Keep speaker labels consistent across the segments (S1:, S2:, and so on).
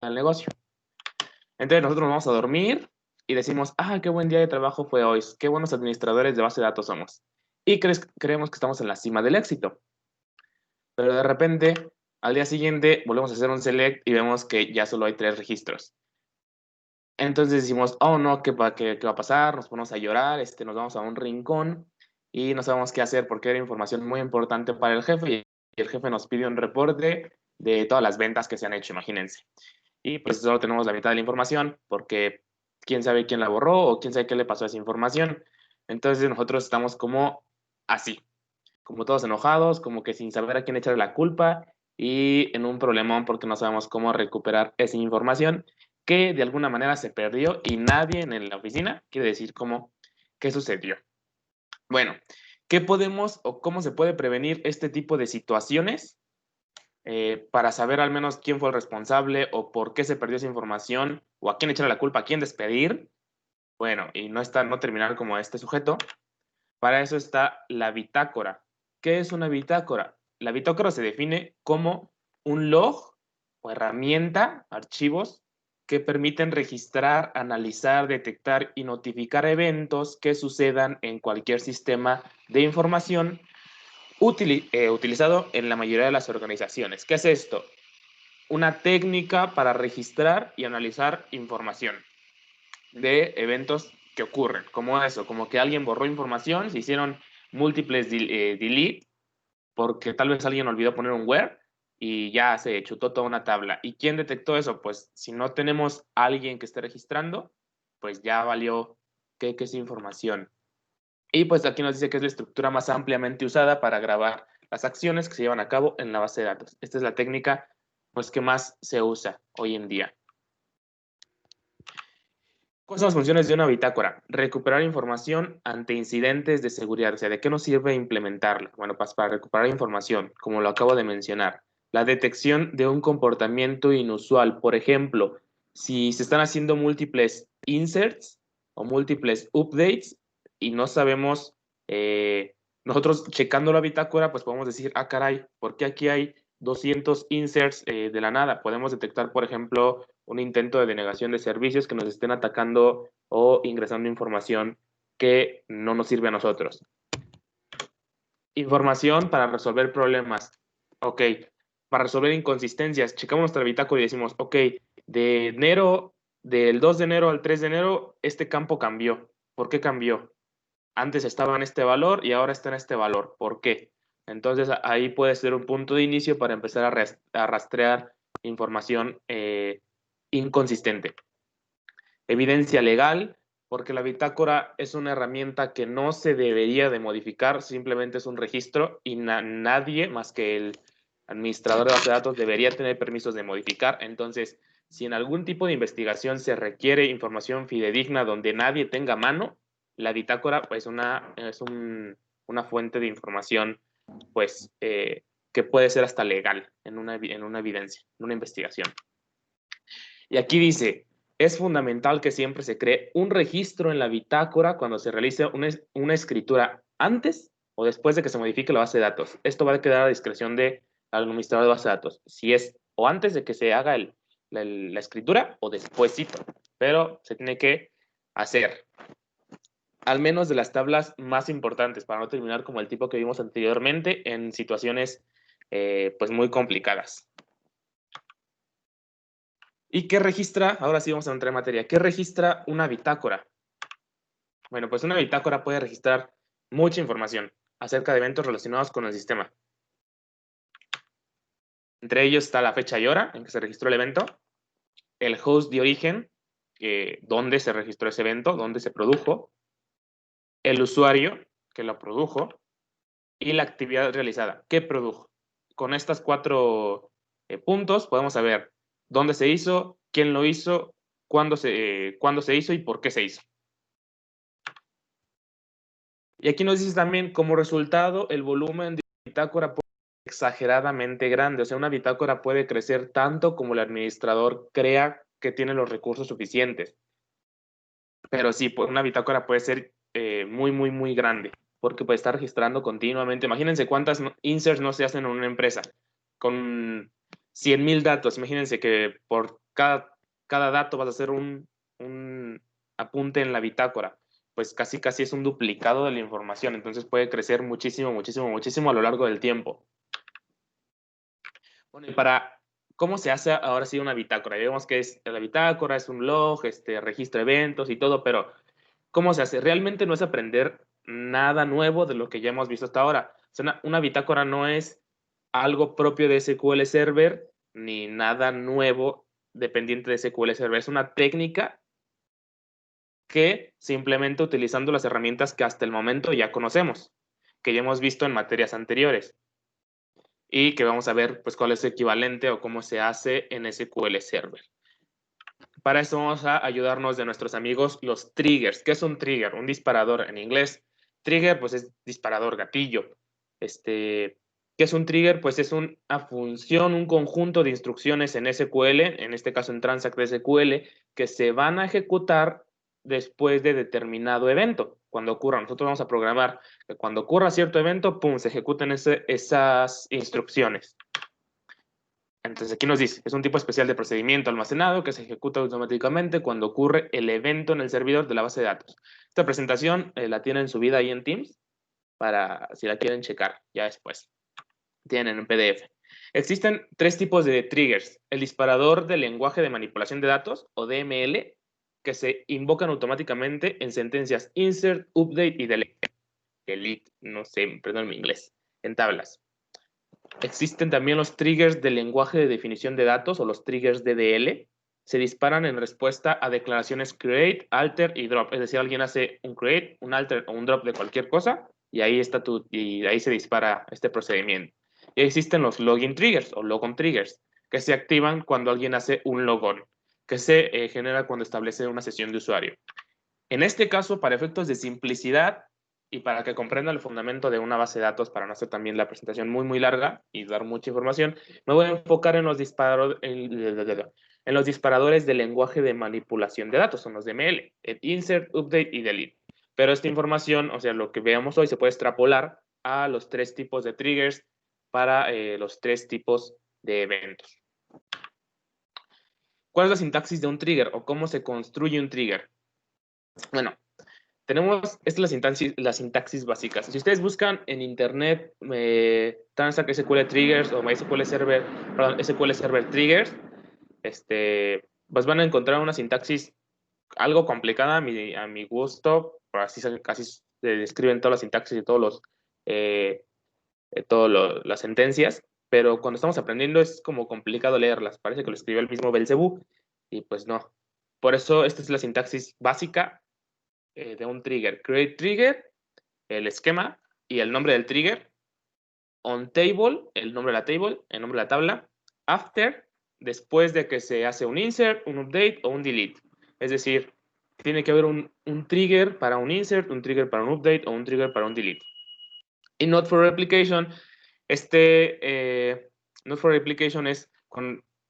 S1: al negocio. Entonces nosotros nos vamos a dormir y decimos, ah, qué buen día de trabajo fue hoy, qué buenos administradores de base de datos somos. Y creemos que estamos en la cima del éxito. Pero de repente, al día siguiente, volvemos a hacer un select y vemos que ya solo hay 3 registros. Entonces decimos, oh no, ¿qué va a pasar? Nos ponemos a llorar, nos vamos a un rincón y no sabemos qué hacer porque era información muy importante para el jefe y el jefe nos pide un reporte de todas las ventas que se han hecho, imagínense. Y pues solo tenemos la mitad de la información porque quién sabe quién la borró o quién sabe qué le pasó a esa información. Entonces nosotros estamos como así, como todos enojados, como que sin saber a quién echarle la culpa y en un problemón porque no sabemos cómo recuperar esa información que de alguna manera se perdió y nadie en la oficina quiere decir qué sucedió. Bueno, ¿qué podemos o cómo se puede prevenir este tipo de situaciones para saber al menos quién fue el responsable o por qué se perdió esa información o a quién echarle la culpa, a quién despedir? Bueno, y no terminar como este sujeto. Para eso está la bitácora. ¿Qué es una bitácora? La bitácora se define como un log o herramienta, archivos, que permiten registrar, analizar, detectar y notificar eventos que sucedan en cualquier sistema de información utilizado en la mayoría de las organizaciones. ¿Qué es esto? Una técnica para registrar y analizar información de eventos que ocurren, como eso, como que alguien borró información, se hicieron múltiples delete, porque tal vez alguien olvidó poner un where y ya se chutó toda una tabla. ¿Y quién detectó eso? Pues si no tenemos a alguien que esté registrando, pues ya valió qué es información. Y pues aquí nos dice que es la estructura más ampliamente usada para grabar las acciones que se llevan a cabo en la base de datos. Esta es la técnica pues que más se usa hoy en día. ¿Cuáles son las funciones de una bitácora? Recuperar información ante incidentes de seguridad. O sea, ¿de qué nos sirve implementarla? Bueno, pues para recuperar información, como lo acabo de mencionar. La detección de un comportamiento inusual. Por ejemplo, si se están haciendo múltiples inserts o múltiples updates y no sabemos, nosotros checando la bitácora, pues podemos decir, ah, caray, ¿por qué aquí hay 200 inserts de la nada? Podemos detectar, por ejemplo, un intento de denegación de servicios que nos estén atacando o ingresando información que no nos sirve a nosotros. Información para resolver problemas. Ok, para resolver inconsistencias. Checamos nuestra bitácora y decimos, ok, del 2 de enero al 3 de enero, este campo cambió. ¿Por qué cambió? Antes estaba en este valor y ahora está en este valor. ¿Por qué? Entonces ahí puede ser un punto de inicio para empezar a rastrear información inconsistente. Evidencia legal, porque la bitácora es una herramienta que no se debería de modificar, simplemente es un registro y nadie más que el administrador de base de datos debería tener permisos de modificar. Entonces, si en algún tipo de investigación se requiere información fidedigna donde nadie tenga mano, la bitácora pues, una fuente de información pues, que puede ser hasta legal en una evidencia, en una investigación. Y aquí dice, es fundamental que siempre se cree un registro en la bitácora cuando se realice una escritura antes o después de que se modifique la base de datos. Esto va a quedar a discreción del administrador de base de datos. Si es o antes de que se haga la escritura o despuésito, pero se tiene que hacer. Al menos de las tablas más importantes, para no terminar como el tipo que vimos anteriormente en situaciones pues muy complicadas. ¿Y qué registra? Ahora sí vamos a entrar en materia. ¿Qué registra una bitácora? Bueno, pues una bitácora puede registrar mucha información acerca de eventos relacionados con el sistema. Entre ellos está la fecha y hora en que se registró el evento, el host de origen, dónde se registró ese evento, dónde se produjo, el usuario que lo produjo y la actividad realizada, qué produjo. Con estas 4 puntos podemos saber dónde se hizo, quién lo hizo, cuándo se hizo y por qué se hizo. Y aquí nos dice también, como resultado, el volumen de bitácora puede ser exageradamente grande. O sea, una bitácora puede crecer tanto como el administrador crea que tiene los recursos suficientes. Pero sí, una bitácora puede ser muy, muy, muy grande, porque puede estar registrando continuamente. Imagínense cuántas inserts no se hacen en una empresa con 100,000 datos. Imagínense que por cada dato vas a hacer un apunte en la bitácora, pues casi es un duplicado de la información, entonces puede crecer muchísimo, muchísimo, muchísimo a lo largo del tiempo. Bueno, y ¿cómo se hace ahora sí una bitácora? Ya vemos que la bitácora es un log, registra eventos y todo, pero ¿cómo se hace? Realmente no es aprender nada nuevo de lo que ya hemos visto hasta ahora. O sea, una bitácora no es algo propio de SQL Server ni nada nuevo dependiente de SQL Server. Es una técnica que se implementa utilizando las herramientas que hasta el momento ya conocemos, que ya hemos visto en materias anteriores y que vamos a ver pues cuál es el equivalente o cómo se hace en SQL Server. Para eso vamos a ayudarnos de nuestros amigos los triggers. ¿Qué es un trigger? Un disparador en inglés. Trigger pues es disparador, gatillo. ¿Qué es un trigger? Pues es una función, un conjunto de instrucciones en SQL, en este caso en Transact SQL, que se van a ejecutar después de determinado evento. Cuando ocurra, nosotros vamos a programar que cuando ocurra cierto evento, pum, se ejecuten esas instrucciones. Entonces aquí nos dice, es un tipo especial de procedimiento almacenado que se ejecuta automáticamente cuando ocurre el evento en el servidor de la base de datos. Esta presentación la tienen subida ahí en Teams para si la quieren checar ya después. Tienen en PDF. Existen 3 tipos de triggers. El disparador de lenguaje de manipulación de datos, o DML, que se invocan automáticamente en sentencias insert, update y delete. Delete, no sé, perdón mi inglés, en tablas. Existen también los triggers de lenguaje de definición de datos o los triggers DDL. Se disparan en respuesta a declaraciones create, alter y drop. Es decir, alguien hace un create, un alter o un drop de cualquier cosa y ahí se dispara este procedimiento. Y existen los login triggers o logon triggers que se activan cuando alguien hace un logon, que se genera cuando establece una sesión de usuario. En este caso, para efectos de simplicidad y para que comprendan el fundamento de una base de datos, para no hacer también la presentación muy, muy larga y dar mucha información, me voy a enfocar en los disparadores de lenguaje de manipulación de datos, son los DML, el insert, update y delete. Pero esta información, o sea, lo que veamos hoy se puede extrapolar a los 3 tipos de triggers para los 3 tipos de eventos. ¿Cuál es la sintaxis de un trigger o cómo se construye un trigger? Bueno, esta es la sintaxis básica. Si ustedes buscan en internet Transact SQL Triggers o MySQL Server, perdón, SQL Server Triggers, pues van a encontrar una sintaxis algo complicada a mi gusto, pero así casi se describen todas las sintaxis y las sentencias, pero cuando estamos aprendiendo es como complicado leerlas. Parece que lo escribió el mismo Belzebú y pues no. Por eso esta es la sintaxis básica de un trigger. Create trigger, el esquema y el nombre del trigger. On table, el nombre de la table, el nombre de la tabla. After, después de que se hace un insert, un update o un delete. Es decir, tiene que haber un trigger para un insert, un trigger para un update o un trigger para un delete. Y not for replication, not for replication es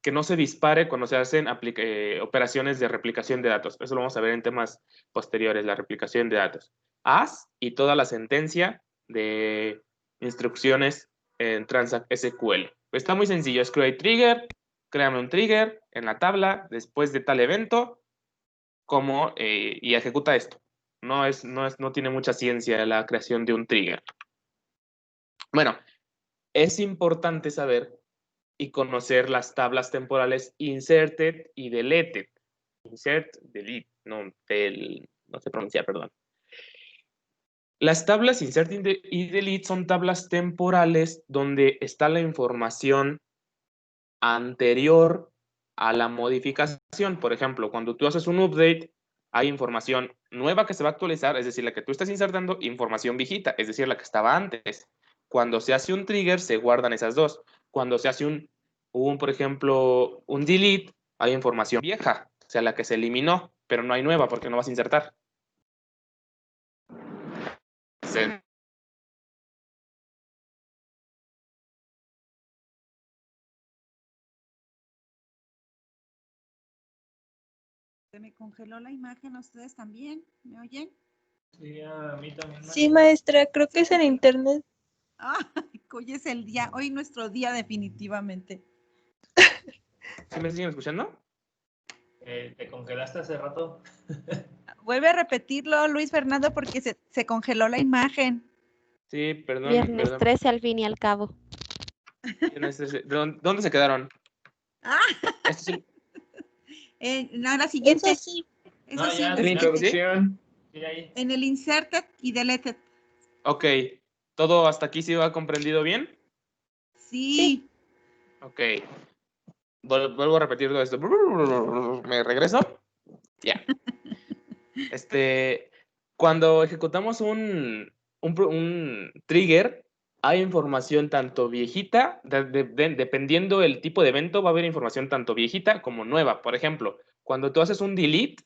S1: que no se dispare cuando se hacen operaciones de replicación de datos. Eso lo vamos a ver en temas posteriores, la replicación de datos. As y toda la sentencia de instrucciones en Transact SQL. Pues está muy sencillo, es create trigger, créame un trigger en la tabla después de tal evento, y ejecuta esto. No tiene mucha ciencia la creación de un trigger. Bueno, es importante saber y conocer las tablas temporales inserted y deleted. Insert, delete, no sé pronunciar, perdón. Las tablas insert y delete son tablas temporales donde está la información anterior a la modificación. Por ejemplo, cuando tú haces un update, hay información nueva que se va a actualizar, es decir, la que tú estás insertando, información viejita, es decir, la que estaba antes. Cuando se hace un trigger, se guardan esas dos. Cuando se hace por ejemplo, un delete, hay información vieja, o sea, la que se eliminó, pero no hay nueva porque no vas a insertar. Se
S2: me congeló la imagen, ¿ustedes también? ¿Me oyen?
S3: Sí, a mí también.
S4: Sí, maestra, creo que es en internet.
S2: Hoy es el día, hoy nuestro día definitivamente.
S1: ¿Sí me siguen escuchando?
S3: ¿Te congelaste hace rato?
S2: Vuelve a repetirlo, Luis Fernando, porque se congeló la imagen.
S1: Sí, perdón,
S5: Viernes
S1: perdón.
S5: 13 al fin y al cabo.
S1: ¿Dónde se quedaron?
S2: Ah,
S1: Este es
S2: no, la siguiente.
S4: Eso sí.
S2: Eso
S3: No,
S2: sí,
S3: ya,
S2: la
S1: ¿En la
S3: ya.
S2: siguiente.
S1: introducción?
S3: Sí, ahí.
S2: En el inserted y deleted.
S1: Ok. ¿Todo hasta aquí sí va comprendido bien?
S2: Sí.
S1: Ok. Vuelvo a repetir todo esto. ¿Me regreso? Ya. Cuando ejecutamos un trigger, hay información tanto viejita, dependiendo del tipo de evento, va a haber información tanto viejita como nueva. Por ejemplo, cuando tú haces un delete,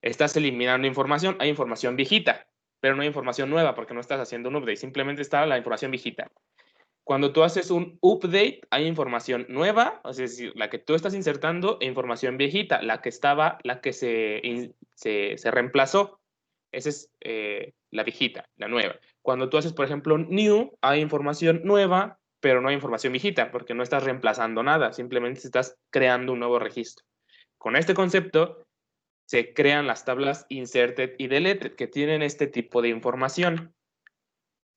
S1: estás eliminando información, hay información viejita, pero no hay información nueva porque no estás haciendo un update, simplemente está la información viejita. Cuando tú haces un update, hay información nueva, es decir, la que tú estás insertando, e información viejita, la que se reemplazó. Esa es la viejita, la nueva. Cuando tú haces, por ejemplo, new, hay información nueva, pero no hay información viejita, porque no estás reemplazando nada, simplemente estás creando un nuevo registro. Con este concepto, se crean las tablas inserted y deleted, que tienen este tipo de información.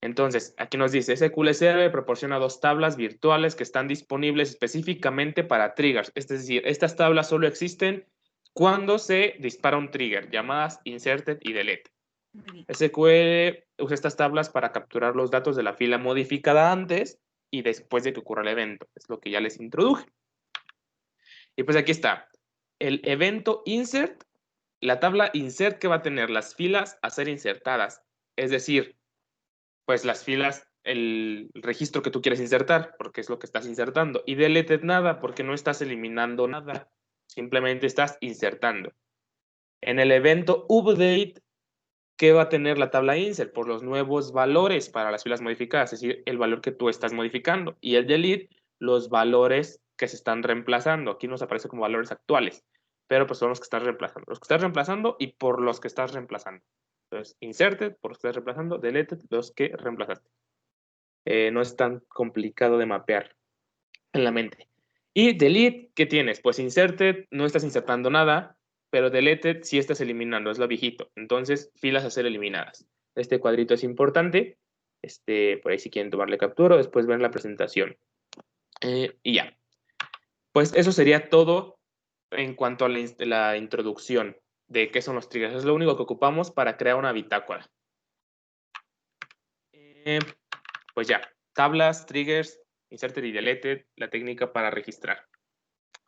S1: Entonces, aquí nos dice, SQL Server proporciona dos tablas virtuales que están disponibles específicamente para triggers. Es decir, estas tablas solo existen cuando se dispara un trigger, llamadas inserted y delete.
S2: Muy bien.
S1: SQL usa estas tablas para capturar los datos de la fila modificada antes y después de que ocurra el evento. Es lo que ya les introduje. Y pues aquí está. El evento insert, la tabla insert que va a tener las filas a ser insertadas. Es decir, pues las filas, el registro que tú quieres insertar, porque es lo que estás insertando. Y deleted nada, porque no estás eliminando nada, simplemente estás insertando. En el evento update, ¿qué va a tener la tabla insert? Por los nuevos valores para las filas modificadas, es decir, el valor que tú estás modificando. Y el delete, los valores que se están reemplazando. Aquí nos aparece como valores actuales, pero pues son los que estás reemplazando. Los que estás reemplazando y por los que estás reemplazando. Entonces, inserted, por los que estás reemplazando, deleted, los que reemplazaste. No es tan complicado de mapear en la mente. Y delete, ¿qué tienes? Pues inserted, no estás insertando nada, pero deleted sí estás eliminando, es lo viejito. Entonces, filas a ser eliminadas. Este cuadrito es importante. Por ahí si quieren tomarle captura o después ver la presentación. Y ya. Pues eso sería todo en cuanto a la introducción de qué son los triggers. Es lo único que ocupamos para crear una bitácora. Pues ya, tablas, triggers, inserted y deleted, la técnica para registrar.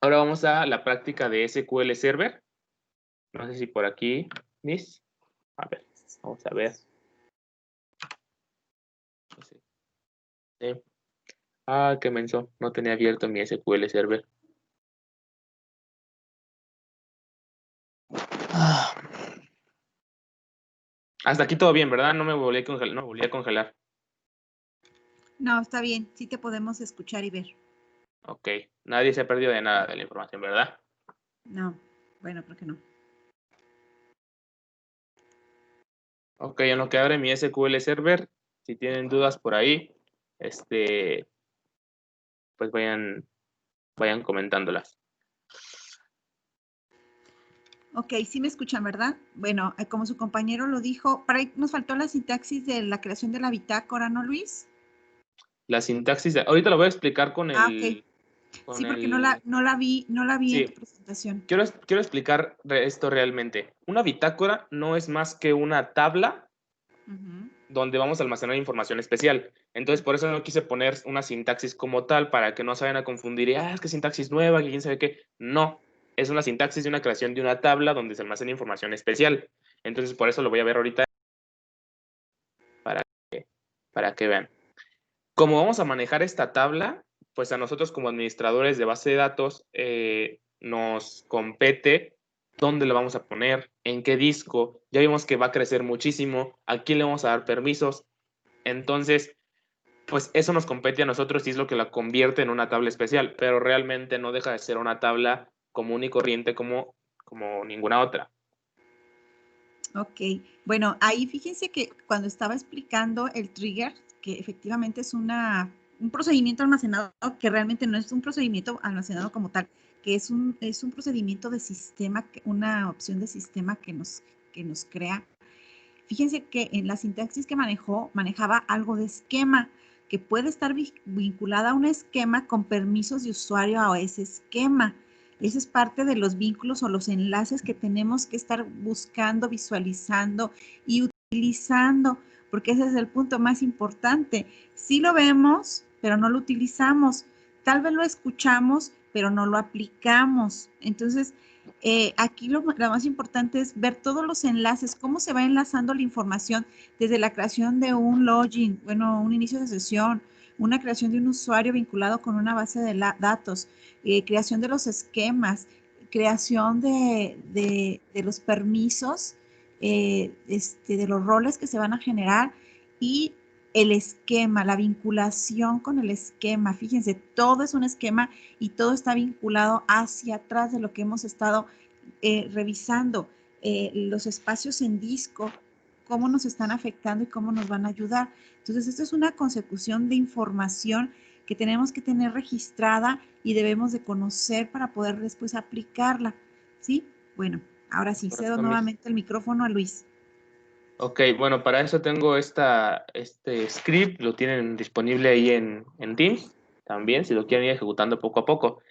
S1: Ahora vamos a la práctica de SQL Server. No sé si por aquí, Miss. A ver, vamos a ver. No sé. Ah, qué menso. No tenía abierto mi SQL Server. Hasta aquí todo bien, ¿verdad? No me volví a congelar. No volví a congelar.
S2: No, está bien. Sí te podemos escuchar y ver.
S1: Ok. Nadie se ha perdido de nada de la información, ¿verdad?
S2: No. Bueno, creo que no.
S1: Ok, en lo que abre mi SQL Server, si tienen dudas por ahí, pues vayan comentándolas.
S2: Ok, sí me escuchan, ¿verdad? Bueno, como su compañero lo dijo, para ahí nos faltó la sintaxis de la creación de la bitácora, ¿no, Luis?
S1: La sintaxis, ahorita lo voy a explicar con
S2: Ah, ok. Sí, porque no la vi
S1: Sí.
S2: en tu presentación.
S1: Quiero explicar esto realmente. Una bitácora no es más que una tabla
S2: Ujú.
S1: donde vamos a almacenar información especial. Entonces, por eso no quise poner una sintaxis como tal, para que no se vayan a confundir. Es que sintaxis nueva, que quién sabe qué. No, es una sintaxis de una creación de una tabla donde se almacena información especial. Entonces, por eso lo voy a ver ahorita para que vean. Como vamos a manejar esta tabla, pues a nosotros como administradores de base de datos nos compete dónde lo vamos a poner, en qué disco. Ya vimos que va a crecer muchísimo, a quién le vamos a dar permisos. Entonces, pues eso nos compete a nosotros y es lo que la convierte en una tabla especial, pero realmente no deja de ser una tabla común y corriente como ninguna otra.
S2: Ok, bueno, ahí fíjense que cuando estaba explicando el trigger, que efectivamente es una un procedimiento almacenado que realmente no es un procedimiento almacenado como tal, que es un procedimiento de sistema, una opción de sistema que nos crea. Fíjense que en la sintaxis que manejaba algo de esquema, que puede estar vinculada a un esquema con permisos de usuario a ese esquema. Ese es parte de los vínculos o los enlaces que tenemos que estar buscando, visualizando y utilizando, porque ese es el punto más importante. Sí lo vemos, pero no lo utilizamos. Tal vez lo escuchamos, pero no lo aplicamos. Entonces, aquí lo más importante es ver todos los enlaces, cómo se va enlazando la información desde la creación de un login, bueno, un inicio de sesión, una creación de un usuario vinculado con una base de datos, creación de los esquemas, creación de los permisos, de los roles que se van a generar y el esquema, la vinculación con el esquema. Fíjense, todo es un esquema y todo está vinculado hacia atrás de lo que hemos estado revisando. Los espacios en disco, cómo nos están afectando y cómo nos van a ayudar. Entonces, esto es una consecución de información que tenemos que tener registrada y debemos de conocer para poder después aplicarla. ¿Sí? Bueno, ahora sí, cedo nuevamente el micrófono a Luis.
S1: Ok, bueno, para eso tengo este script, lo tienen disponible ahí en Teams, también, si lo quieren ir ejecutando poco a poco.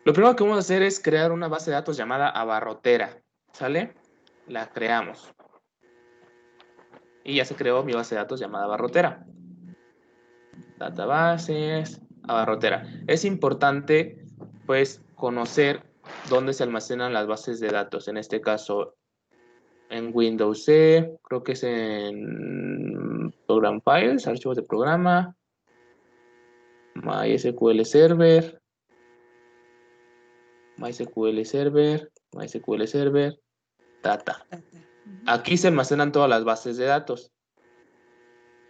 S1: Lo primero que vamos a hacer es crear una base de datos llamada abarrotera, ¿sale? La creamos. Y ya se creó mi base de datos llamada abarrotera. Databases, abarrotera. Es importante, pues, conocer dónde se almacenan las bases de datos, en este caso en Windows C, creo que es en Program Files, archivos de programa, MySQL Server, Data. Aquí se almacenan todas las bases de datos.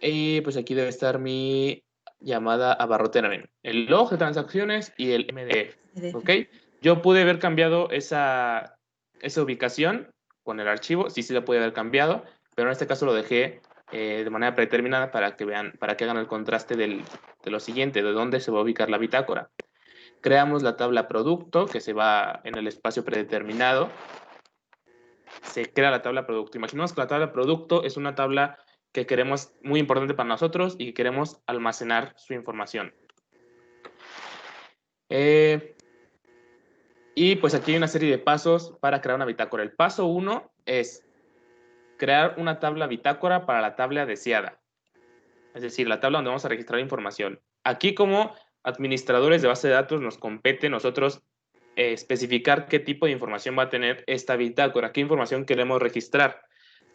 S1: Y pues aquí debe estar mi llamada abarrotera, el log de transacciones y el MDF. ¿Ok? Yo pude haber cambiado esa ubicación con el archivo, sí la pude haber cambiado, pero en este caso lo dejé de manera predeterminada para que vean, para que hagan el contraste de lo siguiente, de dónde se va a ubicar la bitácora. Creamos la tabla producto que se va en el espacio predeterminado. Se crea la tabla producto. Imaginemos que la tabla producto es una tabla que queremos, muy importante para nosotros y que queremos almacenar su información. Y pues aquí hay una serie de pasos para crear una bitácora. El paso 1 es crear una tabla bitácora para la tabla deseada. Es decir, la tabla donde vamos a registrar información. Aquí como administradores de base de datos nos compete nosotros especificar qué tipo de información va a tener esta bitácora, qué información queremos registrar,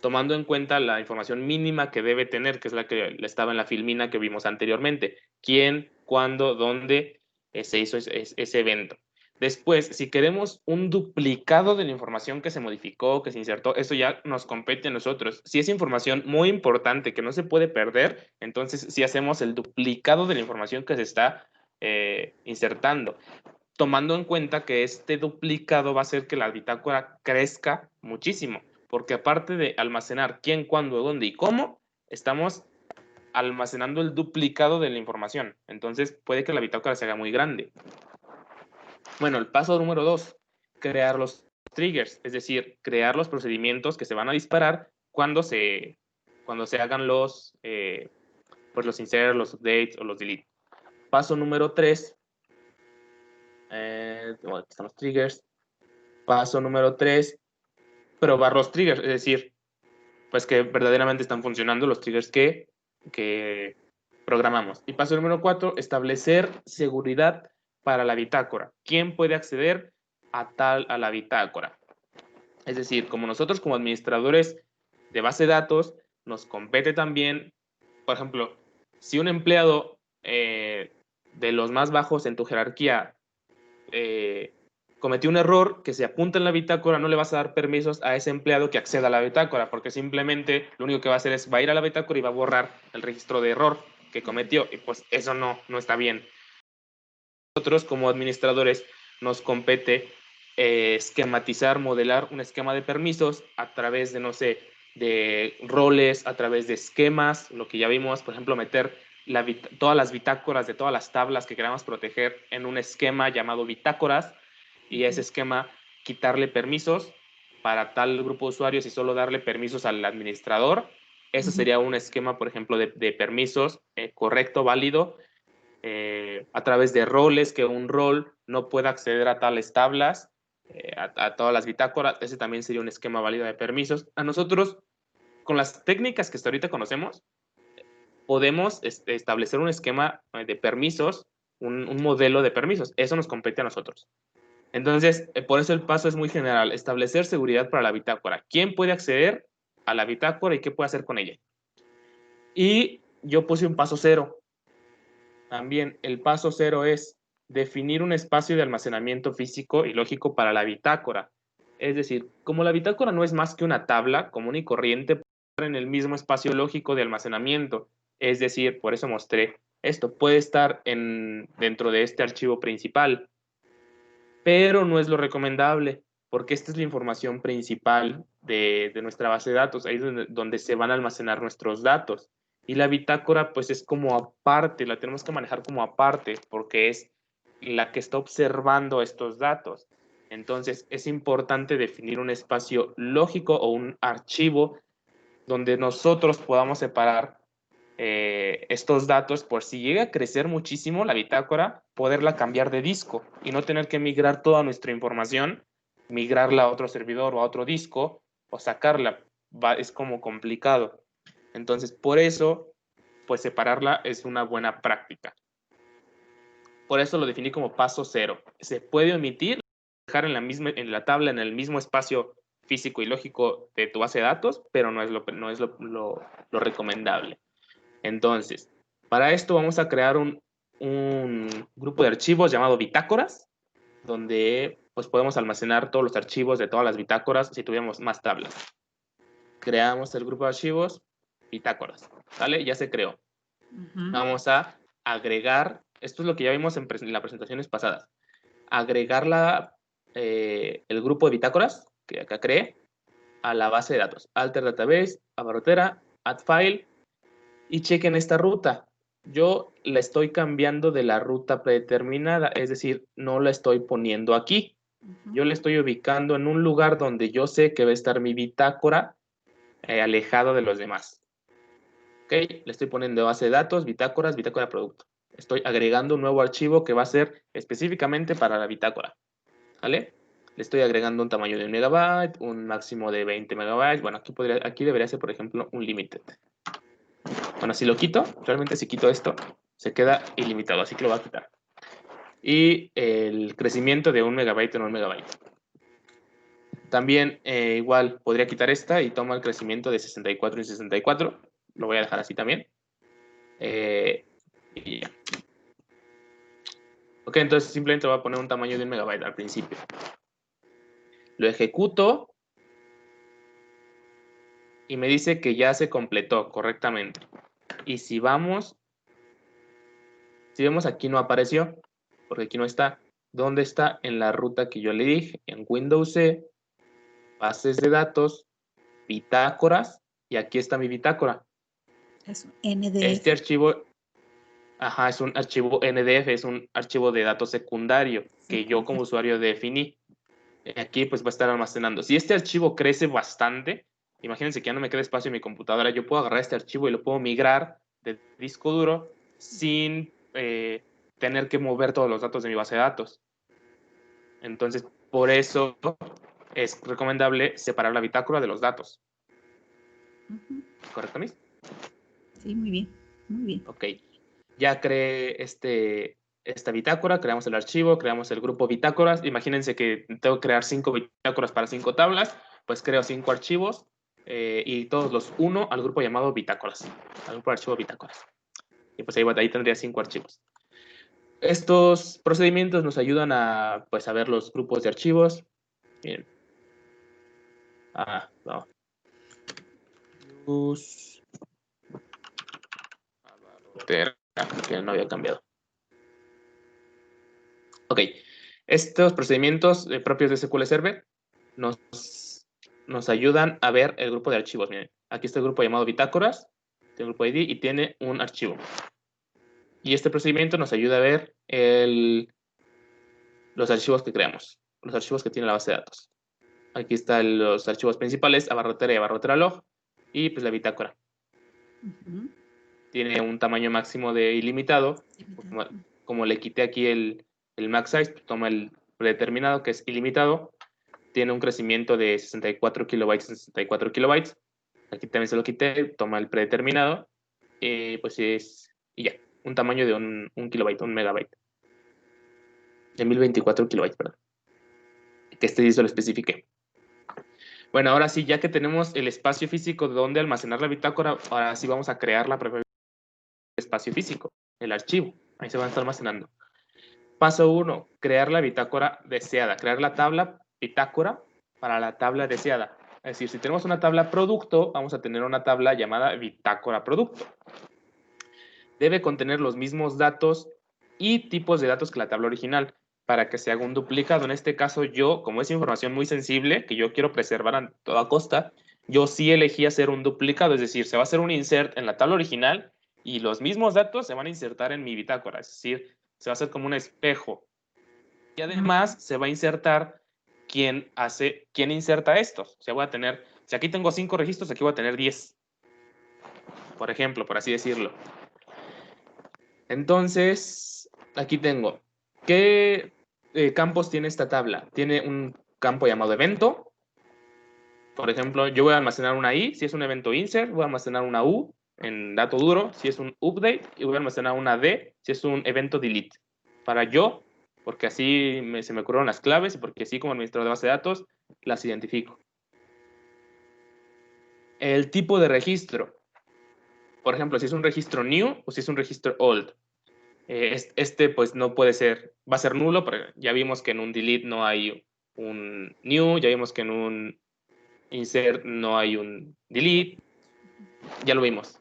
S1: tomando en cuenta la información mínima que debe tener, que es la que estaba en la filmina que vimos anteriormente. Quién, cuándo, dónde se hizo ese evento. Después, si queremos un duplicado de la información que se modificó, que se insertó, eso ya nos compete a nosotros. Si es información muy importante que no se puede perder, entonces sí hacemos el duplicado de la información que se está insertando, tomando en cuenta que este duplicado va a hacer que la bitácora crezca muchísimo, porque aparte de almacenar quién, cuándo, dónde y cómo, estamos almacenando el duplicado de la información. Entonces puede que la bitácora se haga muy grande. Bueno, el paso número 2, crear los triggers, es decir, crear los procedimientos que se van a disparar cuando se hagan los insert, los updates o los delete. Paso número 3, aquí están los triggers. Paso número 3, probar los triggers, es decir, pues que verdaderamente están funcionando los triggers que programamos. Y paso número 4, establecer seguridad para la bitácora. ¿Quién puede acceder a la bitácora? Es decir, como nosotros como administradores de base de datos, nos compete también, por ejemplo, si un empleado de los más bajos en tu jerarquía cometió un error que se apunta en la bitácora, no le vas a dar permisos a ese empleado que acceda a la bitácora, porque simplemente lo único que va a hacer es va a ir a la bitácora y va a borrar el registro de error que cometió, y pues eso no está bien. Nosotros como administradores nos compete esquematizar, modelar un esquema de permisos a través de, no sé, de roles, a través de esquemas, lo que ya vimos, por ejemplo, meter todas las bitácoras de todas las tablas que queramos proteger en un esquema llamado bitácoras, y ese esquema quitarle permisos para tal grupo de usuarios y solo darle permisos al administrador. Ese sería un esquema, por ejemplo, de permisos correcto, válido, a través de roles, que un rol no pueda acceder a tales tablas, a todas las bitácoras. Ese también sería un esquema válido de permisos. A nosotros, con las técnicas que hasta ahorita conocemos, podemos establecer un esquema de permisos, un modelo de permisos. Eso nos compete a nosotros. Entonces, por eso el paso es muy general: establecer seguridad para la bitácora. ¿Quién puede acceder a la bitácora y qué puede hacer con ella? Y yo puse un paso cero. También el paso cero es definir un espacio de almacenamiento físico y lógico para la bitácora. Es decir, como la bitácora no es más que una tabla común y corriente, puede estar en el mismo espacio lógico de almacenamiento. Es decir, por eso mostré esto. Puede estar dentro de este archivo principal, pero no es lo recomendable, porque esta es la información principal de nuestra base de datos. Ahí es donde se van a almacenar nuestros datos. Y la bitácora, pues, es como aparte, la tenemos que manejar como aparte, porque es la que está observando estos datos. Entonces, es importante definir un espacio lógico o un archivo donde nosotros podamos separar estos datos, por si llega a crecer muchísimo la bitácora, poderla cambiar de disco y no tener que migrar toda nuestra información, migrarla a otro servidor o a otro disco o sacarla. Es como complicado. Entonces, por eso, pues separarla es una buena práctica. Por eso lo definí como paso cero. Se puede omitir, dejar en la tabla, en el mismo espacio físico y lógico de tu base de datos, pero no es lo recomendable. Entonces, para esto vamos a crear un grupo de archivos llamado bitácoras, donde pues podemos almacenar todos los archivos de todas las bitácoras si tuviéramos más tablas. Creamos el grupo de archivos bitácoras, ¿vale? Ya se creó. Vamos a agregar, esto es lo que ya vimos en las presentaciones pasadas, agregar el grupo de bitácoras que acá creé a la base de datos, alter database, abarrotera, add file, y chequen esta ruta. Yo la estoy cambiando de la ruta predeterminada, es decir, no la estoy poniendo aquí. Yo la estoy ubicando en un lugar donde yo sé que va a estar mi bitácora alejado de los demás. ¿Ok? Le estoy poniendo base de datos, bitácoras, bitácora producto. Estoy agregando un nuevo archivo que va a ser específicamente para la bitácora. ¿Vale? Le estoy agregando un tamaño de 1 megabyte, un máximo de 20 megabytes. Bueno, aquí debería ser, por ejemplo, un limited. Bueno, si lo quito, realmente si quito esto, se queda ilimitado, así que lo voy a quitar. Y el crecimiento de 1 megabyte en 1 megabyte. También igual podría quitar esta y tomo el crecimiento de 64 en 64. Lo voy a dejar así también. Y ya. Ok, entonces simplemente voy a poner un tamaño de 1 megabyte al principio. Lo ejecuto y me dice que ya se completó correctamente. Y si vemos aquí no apareció, porque aquí no está. ¿Dónde está? En la ruta que yo le dije, en Windows C, bases de datos, bitácoras, y aquí está mi bitácora.
S2: Es un NDF.
S1: Este archivo, es un archivo NDF, es un archivo de datos secundario que yo como usuario definí. Aquí pues va a estar almacenando. Si este archivo crece bastante, imagínense que ya no me queda espacio en mi computadora, yo puedo agarrar este archivo y lo puedo migrar de disco duro sin tener que mover todos los datos de mi base de datos. Entonces, por eso es recomendable separar la bitácora de los datos. ¿Correcto, Miss?
S2: Sí, muy bien, muy bien.
S1: Ok. Ya creé esta bitácora, creamos el archivo, creamos el grupo bitácoras. Imagínense que tengo que crear 5 bitácoras para 5 tablas, pues creo 5 archivos y todos los uno al grupo llamado bitácoras, al grupo de archivo bitácoras. Y pues ahí tendría 5 archivos. Estos procedimientos nos ayudan a ver los grupos de archivos. Bien. No. Que no había cambiado. Ok. Estos procedimientos propios de SQL Server nos ayudan a ver el grupo de archivos. Miren, aquí está el grupo llamado bitácoras, tiene el grupo ID y tiene un archivo. Y este procedimiento nos ayuda a ver los archivos que creamos, los archivos que tiene la base de datos. Aquí están los archivos principales, abarrotera y abarrotera log, y pues la bitácora.
S2: Ujú.
S1: Tiene un tamaño máximo de ilimitado. Como le quité aquí el max size, toma el predeterminado, que es ilimitado. Tiene un crecimiento de 64 kilobytes en 64 kilobytes. Aquí también se lo quité, toma el predeterminado. Pues y ya, un tamaño de un kilobyte, un megabyte. De 1024 kilobytes, perdón. Que sí se lo especifique. Bueno, ahora sí, ya que tenemos el espacio físico de donde almacenar la bitácora, ahora sí vamos a crear la propia espacio físico, el archivo. Ahí se van a estar almacenando. Paso 1, crear la bitácora deseada. Crear la tabla bitácora para la tabla deseada. Es decir, si tenemos una tabla producto, vamos a tener una tabla llamada bitácora producto. Debe contener los mismos datos y tipos de datos que la tabla original para que se haga un duplicado. En este caso, yo, como es información muy sensible, que yo quiero preservar a toda costa, yo sí elegí hacer un duplicado, es decir, se va a hacer un insert en la tabla original y los mismos datos se van a insertar en mi bitácora, es decir, se va a hacer como un espejo. Y además se va a insertar quién inserta estos. O sea, voy a tener, si aquí tengo 5 registros, aquí voy a tener 10. Por ejemplo, por así decirlo. Entonces, aquí tengo, ¿qué campos tiene esta tabla? Tiene un campo llamado evento. Por ejemplo, yo voy a almacenar una I, si es un evento insert, voy a almacenar una U en dato duro, si es un update, y voy a almacenar una D, si es un evento delete. Para yo, porque así se me ocurrieron las claves y porque así como administrador de base de datos, las identifico. El tipo de registro. Por ejemplo, si es un registro new o si es un registro old. Pues no puede ser, va a ser nulo, pero ya vimos que en un delete no hay un new, ya vimos que en un insert no hay un delete, ya lo vimos.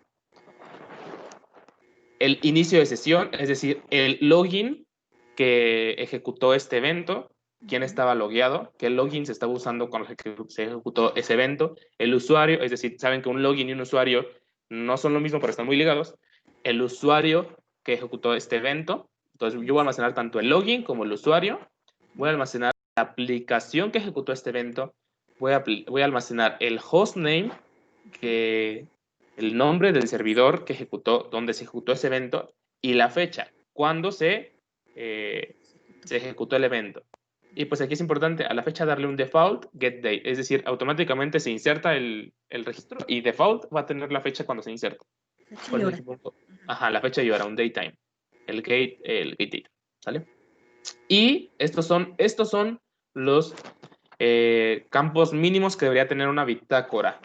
S1: El inicio de sesión, es decir, el login que ejecutó este evento, quién estaba logueado, qué login se estaba usando cuando se ejecutó ese evento, el usuario, es decir, saben que un login y un usuario no son lo mismo, pero están muy ligados, el usuario que ejecutó este evento. Entonces yo voy a almacenar tanto el login como el usuario, voy a almacenar la aplicación que ejecutó este evento, voy a almacenar el hostname, el nombre del servidor que ejecutó, donde se ejecutó ese evento, y la fecha, cuando se ejecutó el evento. Y pues aquí es importante a la fecha darle un default get date, es decir, automáticamente se inserta el registro y default va a tener la fecha cuando se inserta.
S2: Fecha
S1: Por
S2: y
S1: eso
S2: hora.
S1: aquí pongo, la fecha y hora, un datetime, el gate date, ¿sale? Y estos son los campos mínimos que debería tener una bitácora.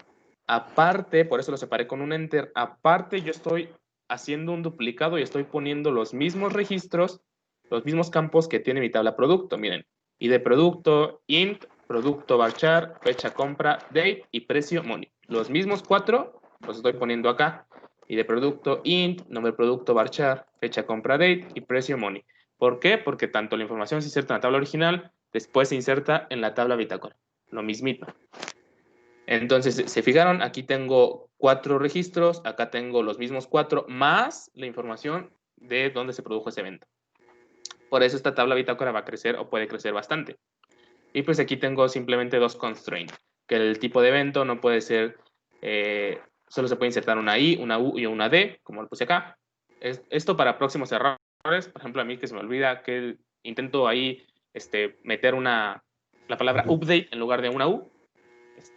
S1: Aparte, por eso lo separé con un enter, aparte yo estoy haciendo un duplicado y estoy poniendo los mismos registros, los mismos campos que tiene mi tabla producto, miren. ID producto, int, producto varchar, fecha compra, date y precio money. Los mismos 4 los estoy poniendo acá. ID producto, int, nombre producto varchar, fecha compra, date y precio money. ¿Por qué? Porque tanto la información se inserta en la tabla original, después se inserta en la tabla bitácora. Lo mismito. Entonces, ¿se fijaron? Aquí tengo 4 registros, acá tengo los mismos 4, más la información de dónde se produjo ese evento. Por eso esta tabla bitácora va a crecer o puede crecer bastante. Y pues aquí tengo simplemente 2 constraints, que el tipo de evento no puede ser, solo se puede insertar una I, una U y una D, como lo puse acá. Esto para próximos errores, por ejemplo, a mí que se me olvida que intento ahí meter la palabra update en lugar de una U,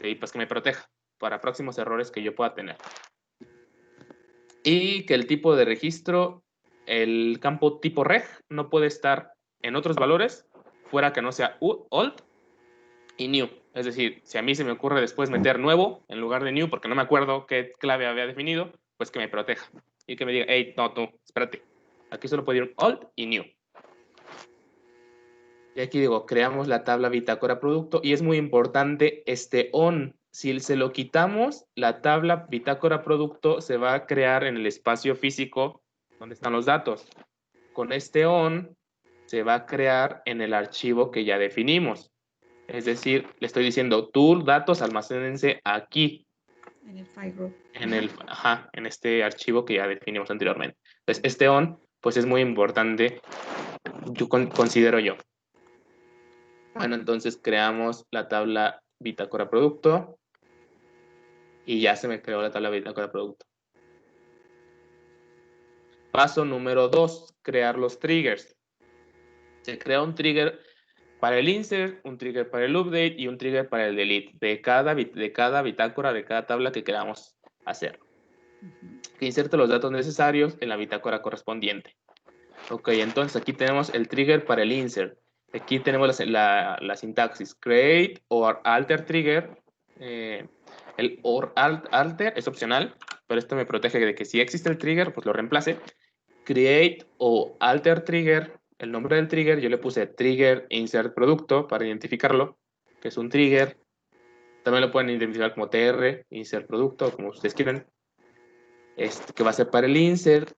S1: y pues que me proteja para próximos errores que yo pueda tener. Y que el tipo de registro, el campo tipo reg, no puede estar en otros valores fuera que no sea old y new. Es decir, si a mí se me ocurre después meter nuevo en lugar de new porque no me acuerdo qué clave había definido, pues que me proteja. Y que me diga, hey, no, tú, espérate. Aquí solo puede ir old y new. Y aquí digo, creamos la tabla bitácora producto y es muy importante este on. Si se lo quitamos, la tabla bitácora producto se va a crear en el espacio físico donde están los datos. Con este on se va a crear en el archivo que ya definimos. Es decir, le estoy diciendo, tus datos almacénense aquí.
S2: En el file row.
S1: En este archivo que ya definimos anteriormente. Entonces, este on, pues pues es muy importante, yo considero yo. Bueno, entonces creamos la tabla bitácora producto y ya se me creó la tabla bitácora producto. Paso número 2, crear los triggers. Se crea un trigger para el insert, un trigger para el update y un trigger para el delete de cada bitácora, de cada tabla que queramos hacer. Que inserte los datos necesarios en la bitácora correspondiente. Ok, entonces aquí tenemos el trigger para el insert. Aquí tenemos la sintaxis create or alter trigger. El or alter es opcional, pero esto me protege de que si existe el trigger, pues lo reemplace. Create o alter trigger, el nombre del trigger, yo le puse trigger insert producto para identificarlo, que es un trigger. También lo pueden identificar como tr, insert producto, como ustedes quieran. Que va a ser para el insert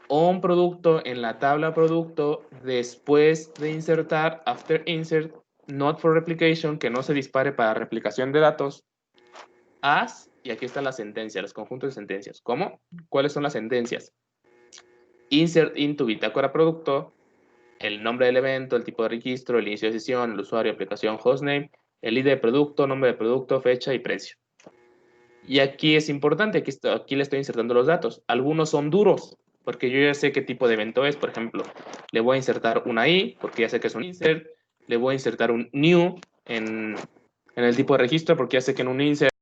S1: on producto en la tabla producto después de insertar, after insert, not for replication, que no se dispare para replicación de datos, as, y aquí está la sentencia, los conjuntos de sentencias. ¿Cómo? ¿Cuáles son las sentencias? Insert into bitácora producto, el nombre del evento, el tipo de registro, el inicio de sesión, el usuario, aplicación, hostname, el ID de producto, nombre de producto, fecha y precio. Y aquí es importante, aquí le estoy insertando los datos. Algunos son duros, porque yo ya sé qué tipo de evento es. Por ejemplo, le voy a insertar una i, porque ya sé que es un insert. Le voy a insertar un new en el tipo de registro, porque ya sé que en un insert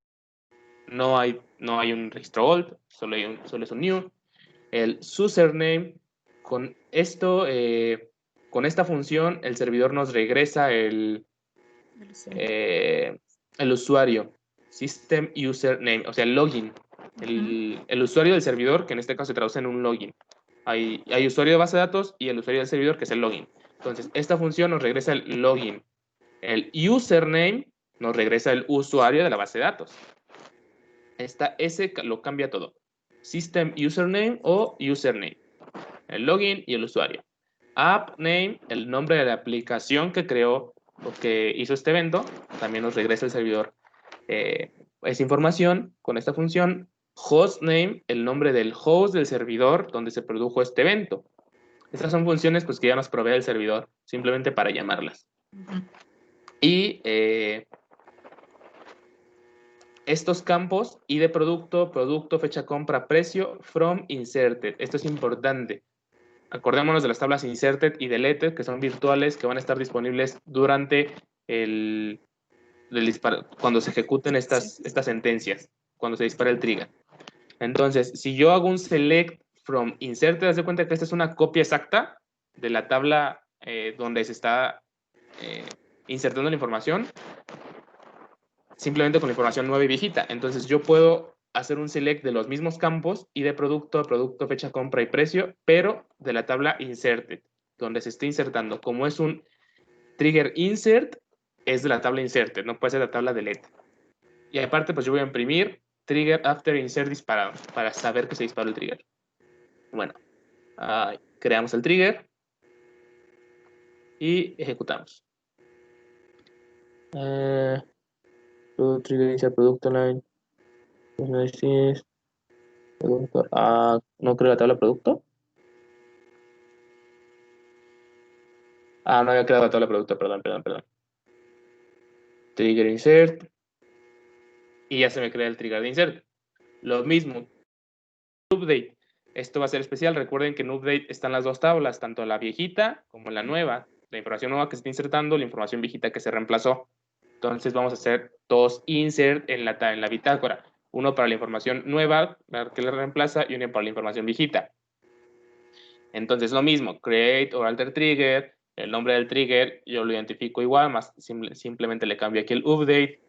S1: no hay un registro old, solo es un new. El username, con esto, con esta función, el servidor nos regresa el usuario. System username, o sea, el login. El usuario del servidor, que en este caso se traduce en un login. Hay usuario de base de datos y el usuario del servidor, que es el login. Entonces, esta función nos regresa el login. El username nos regresa el usuario de la base de datos. Ese lo cambia todo. System username o username. El login y el usuario. App name, el nombre de la aplicación que creó o que hizo este evento, también nos regresa el servidor esa información con esta función. Hostname, el nombre del host del servidor donde se produjo este evento. Estas son funciones pues, que ya nos provee el servidor simplemente para llamarlas. Y estos campos, ID producto, producto, fecha compra, precio, from, inserted. Esto es importante. Acordémonos de las tablas inserted y deleted, que son virtuales, que van a estar disponibles durante cuando se ejecuten estas sentencias, cuando se dispara el trigger. Entonces, si yo hago un select from inserted, haz de cuenta que esta es una copia exacta de la tabla donde se está insertando la información, simplemente con la información nueva y viejita. Entonces, yo puedo hacer un select de los mismos campos y de producto, fecha, compra y precio, pero de la tabla inserted, donde se está insertando. Como es un trigger insert, es de la tabla inserted, no puede ser la tabla delete. Y aparte, pues yo voy a imprimir trigger after insert disparado para saber que se disparó el trigger. Bueno, creamos el trigger y ejecutamos. Trigger insert producto line. Producto. ¿No creo la tabla producto? No había creado la tabla producto, perdón. Trigger insert. Y ya se me crea el trigger de insert. Lo mismo. Update. Esto va a ser especial. Recuerden que en update están las dos tablas, tanto la viejita como la nueva. La información nueva que se está insertando, la información viejita que se reemplazó. Entonces vamos a hacer dos insert en la bitácora. Uno para la información nueva, la que le reemplaza, y uno para la información viejita. Entonces lo mismo, create or alter trigger, el nombre del trigger yo lo identifico igual, más simplemente le cambio aquí el update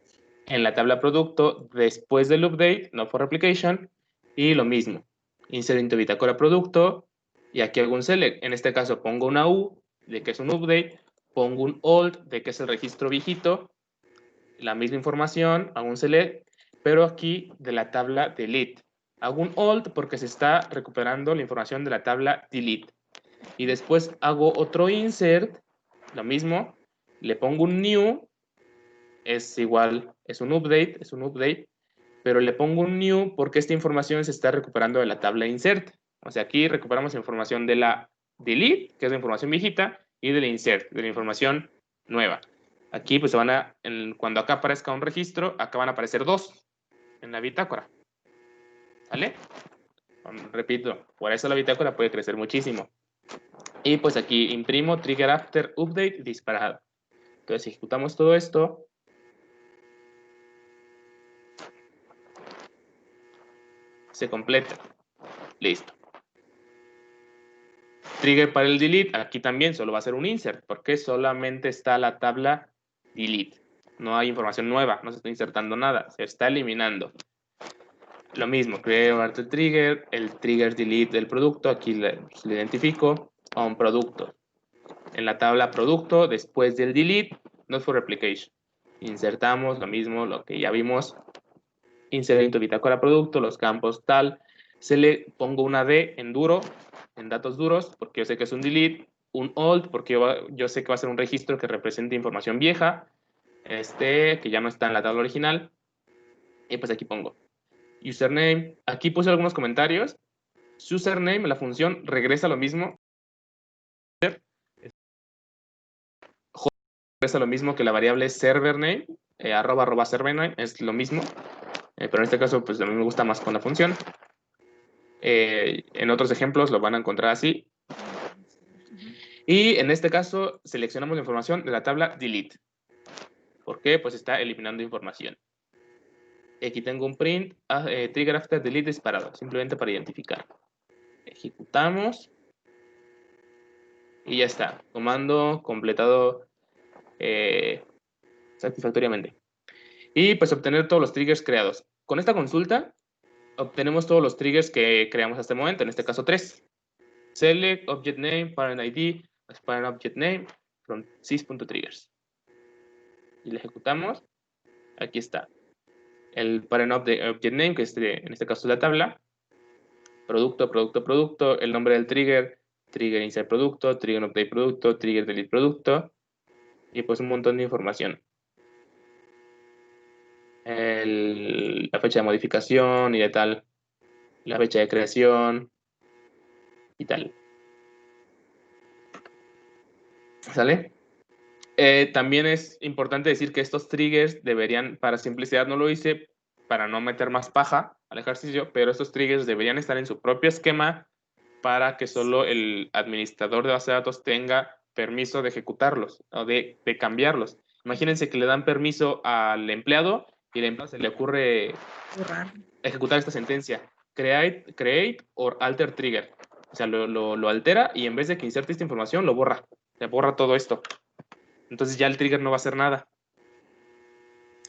S1: en la tabla producto después del update, no for replication, y lo mismo, insert into bitácora producto, y aquí hago un select. En este caso pongo una U de que es un update, pongo un old de que es el registro viejito, la misma información, hago un select, pero aquí de la tabla delete. Hago un old porque se está recuperando la información de la tabla delete. Y después hago otro insert, lo mismo, le pongo un new, es igual, es un update, pero le pongo un new porque esta información se está recuperando de la tabla insert. O sea, aquí recuperamos información de la delete, que es la información viejita, y del insert, de la información nueva. Aquí pues cuando acá aparezca un registro, acá van a aparecer 2 en la bitácora. ¿Vale? Repito, por eso la bitácora puede crecer muchísimo. Y pues aquí imprimo trigger after update disparado. Entonces ejecutamos todo esto. Se completa. Listo. Trigger para el delete, aquí también solo va a ser un insert, porque solamente está la tabla delete. No hay información nueva, no se está insertando nada, se está eliminando. Lo mismo, creo arte trigger, el trigger delete del producto, aquí le identifico a un producto. En la tabla producto, después del delete, not for replication. Insertamos lo mismo, lo que ya vimos. Insert into bitácora producto, los campos tal. Se le pongo una D en duro, en datos duros, porque yo sé que es un delete, un old, porque yo sé que va a ser un registro que represente información vieja, que ya no está en la tabla original, y pues aquí pongo username. Aquí puse algunos comentarios. Username, la función regresa lo mismo, regresa lo mismo que la variable server name, arroba server name, es lo mismo, pero en este caso pues a mí me gusta más con la función. En otros ejemplos lo van a encontrar así. Y en este caso seleccionamos la información de la tabla delete. ¿Por qué? Pues está eliminando información. Aquí tengo un print, trigger after delete disparado, simplemente para identificar. Ejecutamos. Y ya está. Comando completado satisfactoriamente. Y pues obtener todos los triggers creados. Con esta consulta obtenemos todos los triggers que creamos hasta el momento, en este caso 3. Select object name, parent ID, as parent object name from sys.triggers. Y le ejecutamos. Aquí está. El parent object name, que es en este caso la tabla. Producto, producto, producto. El nombre del trigger. Trigger insert producto, trigger update producto, trigger delete producto. Y pues un montón de información. La fecha de modificación y de tal. La fecha de creación y tal. ¿Sale? También es importante decir que estos triggers deberían, para simplicidad no lo hice, para no meter más paja al ejercicio, pero estos triggers deberían estar en su propio esquema para que solo el administrador de base de datos tenga permiso de ejecutarlos o de cambiarlos. Imagínense que le dan permiso al empleado y al empleado se le ocurre ejecutar esta sentencia. Create or alter trigger. O sea, lo altera y en vez de que inserte esta información, lo borra. Se borra todo esto. Entonces ya el trigger no va a hacer nada.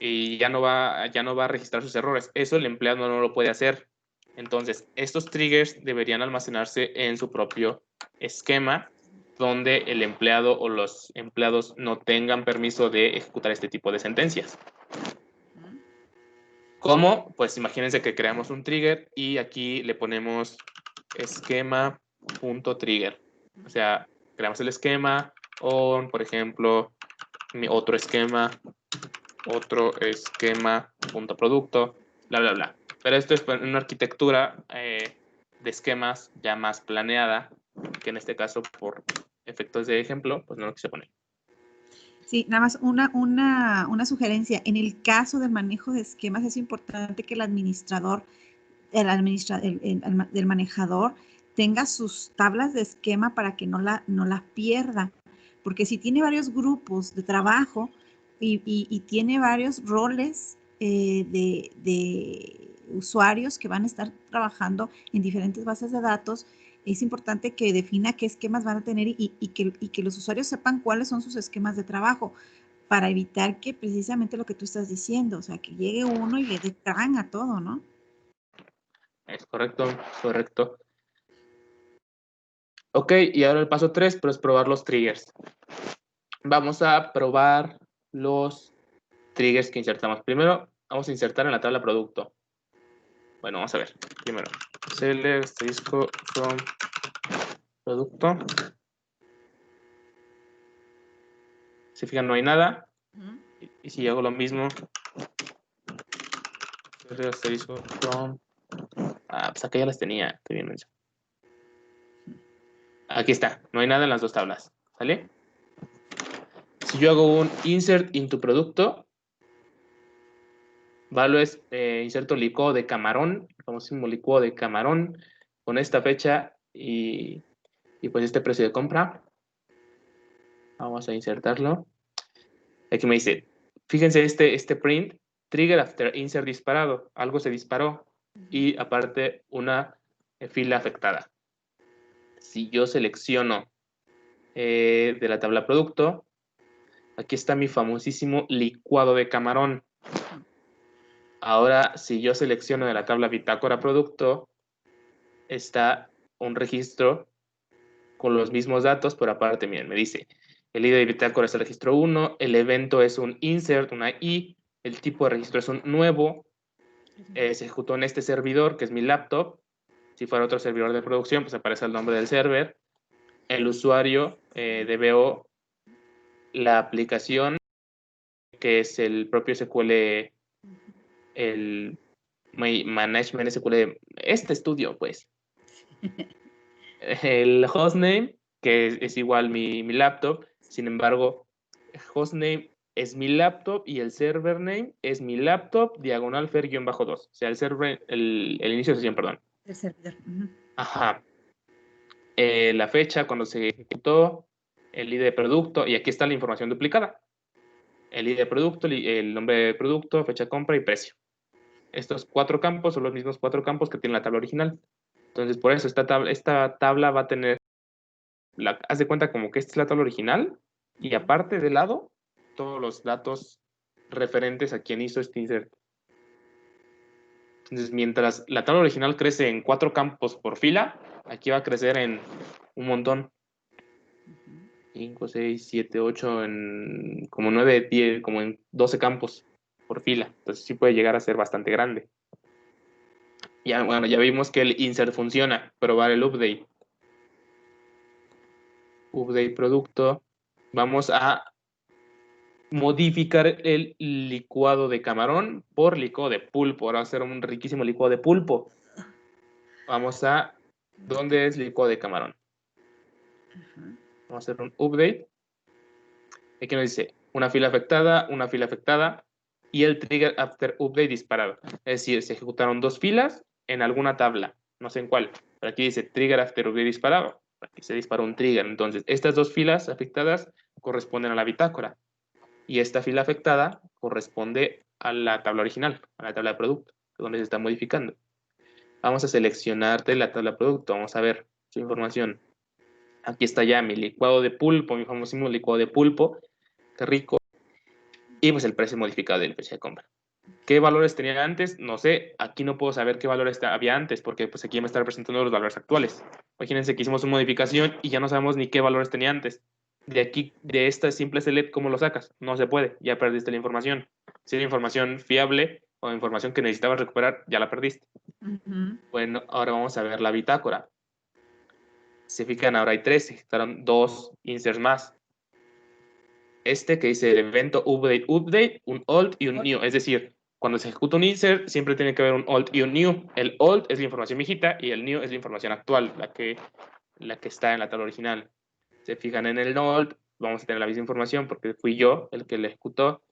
S1: Y ya no va a registrar sus errores. Eso el empleado no lo puede hacer. Entonces, estos triggers deberían almacenarse en su propio esquema, donde el empleado o los empleados no tengan permiso de ejecutar este tipo de sentencias. ¿Cómo? Pues imagínense que creamos un trigger y aquí le ponemos esquema.trigger. O sea, creamos el esquema o, por ejemplo, otro esquema.producto, bla, bla, bla. Pero esto es una arquitectura de esquemas ya más planeada, que en este caso, por efectos de ejemplo, pues no lo quise poner.
S2: Sí, nada más una sugerencia. En el caso del manejo de esquemas es importante que el administrador, del manejador tenga sus tablas de esquema para que no la pierda. Porque si tiene varios grupos de trabajo y tiene varios roles de usuarios que van a estar trabajando en diferentes bases de datos, es importante que defina qué esquemas van a tener y que los usuarios sepan cuáles son sus esquemas de trabajo para evitar que precisamente lo que tú estás diciendo, o sea, que llegue uno y le dé can a todo, ¿no?
S1: Es correcto, correcto. Ok, y ahora el paso 3, pues probar los triggers. Vamos a probar los triggers que insertamos. Primero, vamos a insertar en la tabla producto. Bueno, vamos a ver. Primero, select disco from producto. Si fijan, no hay nada. Y si hago lo mismo, pues acá ya las tenía. Estoy bien menso. Aquí está, no hay nada en las dos tablas, ¿sale? Si yo hago un insert into producto, value es inserto licuado de camarón, el famosísimo licuado de camarón, con esta fecha y pues este precio de compra. Vamos a insertarlo. Aquí me dice, fíjense este print, trigger after insert disparado, algo se disparó y aparte una fila afectada. Si yo selecciono de la tabla producto, aquí está mi famosísimo licuado de camarón. Ahora, si yo selecciono de la tabla bitácora producto, está un registro con los mismos datos, pero aparte, miren, me dice, el ID de bitácora es el registro 1, el evento es un insert, una I, el tipo de registro es un nuevo, se ejecutó en este servidor, que es mi laptop. Si fuera otro servidor de producción, pues aparece el nombre del server. El usuario DBO, la aplicación, que es el propio SQL, el Management SQL, este estudio, pues. El hostname, que es igual mi laptop, sin embargo, hostname es mi laptop y el server name es mi laptop diagonal fer-2. O sea, el server, el inicio de sesión, perdón.
S2: El servidor.
S1: Ajá. La fecha, cuando se ejecutó, el ID de producto, y aquí está la información duplicada. El ID de producto, el nombre de producto, fecha de compra y precio. Estos 4 campos son los mismos 4 campos que tiene la tabla original. Entonces, por eso esta tabla va a tener, haz de cuenta como que esta es la tabla original, y aparte de lado, todos los datos referentes a quien hizo este insert. Entonces, mientras la tabla original crece en 4 campos por fila, aquí va a crecer en un montón. 5, 6, 7, 8, en como 9, 10, como en 12 campos por fila. Entonces sí puede llegar a ser bastante grande. Ya, bueno, ya vimos que el insert funciona. Probar el update. Update producto. Vamos a modificar el licuado de camarón por licuado de pulpo. Ahora va a ser un riquísimo licuado de pulpo. Vamos a... ¿Dónde es licuado de camarón? Vamos a hacer un update. Aquí nos dice una fila afectada y el trigger after update disparado. Es decir, se ejecutaron 2 filas en alguna tabla, no sé en cuál. Pero aquí dice trigger after update disparado. Aquí se disparó un trigger. Entonces, estas 2 filas afectadas corresponden a la bitácora. Y esta fila afectada corresponde a la tabla original, a la tabla de producto, donde se está modificando. Vamos a seleccionar de la tabla de producto. Vamos a ver su información. Aquí está ya mi licuado de pulpo, mi famosísimo licuado de pulpo. Qué rico. Y pues el precio modificado del precio de compra. ¿Qué valores tenía antes? No sé. Aquí no puedo saber qué valores había antes porque pues aquí me está representando los valores actuales. Imagínense que hicimos una modificación y ya no sabemos ni qué valores tenía antes. De aquí, de esta simple select, ¿cómo lo sacas? No se puede. Ya perdiste la información. Si era información fiable o información que necesitabas recuperar, ya la perdiste. Bueno, ahora vamos a ver la bitácora. Se fijan, ahora hay 13. Estarán 2 inserts más. Este que dice el evento update, un old y un new. Es decir, cuando se ejecuta un insert, siempre tiene que haber un old y un new. El old es la información viejita y el new es la información actual, la que está en la tabla original. Se fijan en el old, vamos a tener la misma información porque fui yo el que le ejecutó.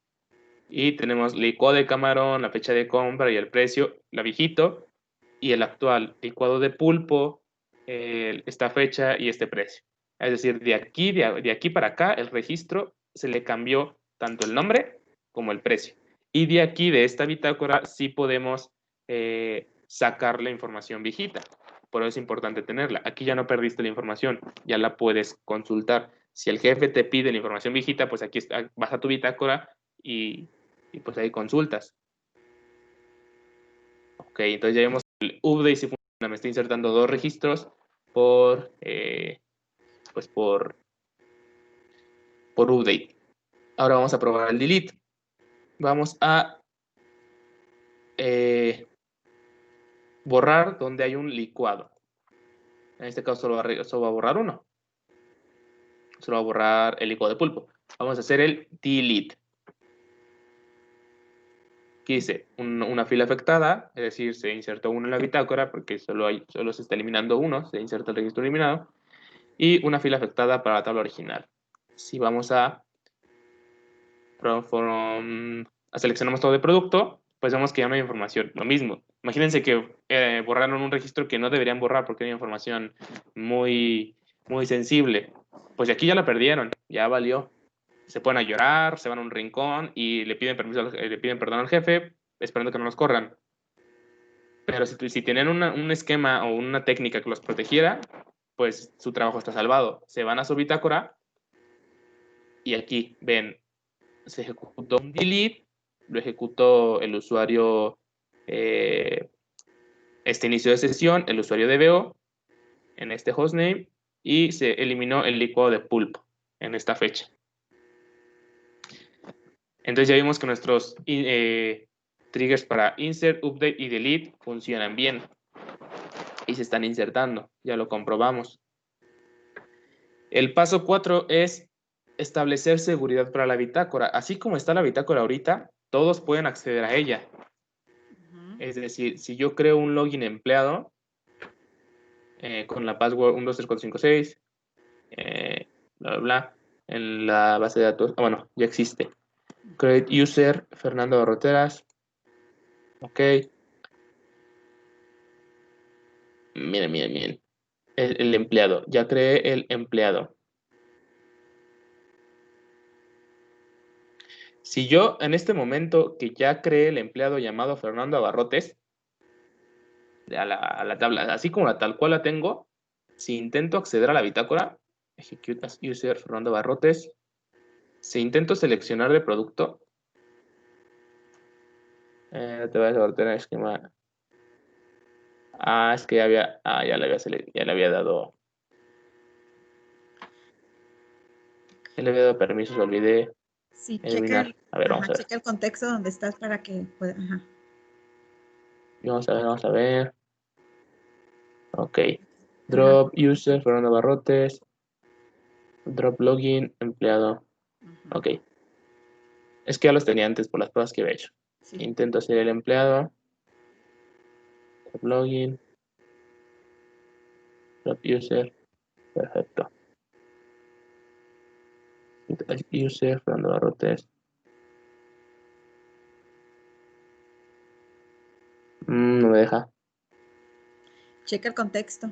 S1: Y tenemos licuado de camarón, la fecha de compra y el precio, la viejito, y el actual, licuado de pulpo, esta fecha y este precio. Es decir, de aquí para acá, el registro se le cambió tanto el nombre como el precio. Y de aquí, de esta bitácora, sí podemos sacar la información viejita. Por eso es importante tenerla. Aquí ya no perdiste la información, ya la puedes consultar. Si el jefe te pide la información viejita, pues aquí vas a tu bitácora y pues ahí consultas. Ok, entonces ya vemos el update si funciona. Me está insertando 2 registros por update. Ahora vamos a probar el delete. Vamos a borrar donde hay un licuado. En este caso solo va a borrar uno. Solo va a borrar el licuado de pulpo. Vamos a hacer el delete. Aquí dice una fila afectada, es decir, se insertó uno en la bitácora porque solo se está eliminando uno, se inserta el registro eliminado. y una fila afectada para la tabla original. Si vamos a seleccionamos todo de producto, pues vemos que ya no hay información. Lo mismo. Imagínense que borraron un registro que no deberían borrar porque era información muy, muy sensible. Pues aquí ya la perdieron, ya valió. Se ponen a llorar, se van a un rincón y le piden permiso, le piden perdón al jefe, esperando que no los corran. Pero si tenían un esquema o una técnica que los protegiera, pues su trabajo está salvado. Se van a su bitácora y aquí ven, se ejecutó un delete, lo ejecutó el usuario este inicio de sesión, el usuario DBO en este hostname y se eliminó el licuado de pulp en esta fecha. Entonces ya vimos que nuestros triggers para insert, update y delete funcionan bien y se están insertando, ya lo comprobamos. El paso 4 es establecer seguridad para la bitácora. Así como está la bitácora ahorita, todos pueden acceder a ella. Es decir, si yo creo un login empleado con la password 123456, bla, bla, bla, en la base de datos, bueno, ya existe. Create user, Fernando Barroteras. Ok. Miren. El empleado. Ya creé el empleado. Si yo en este momento que ya creé el empleado llamado Fernando Abarrotes, a la tabla, así como la tal cual la tengo, si intento acceder a la bitácora, execute as user Fernando Abarrotes, si intento seleccionar de producto, te voy a sortear el esquema. Es que ya le había dado. Ya le había dado permisos, olvidé
S2: Sí,
S1: eliminar. A ver, vamos a ver.
S2: checa el contexto donde estás para que pueda.
S1: Vamos a ver. Ok. Drop user, Fernando Barrotes. Drop login, empleado. Ok. Es que ya los tenía antes por las pruebas que había hecho.
S2: Sí.
S1: Intento hacer el empleado. Drop login. Drop user. Perfecto. User, Fernando Barrotes. No me deja.
S2: Checa el contexto.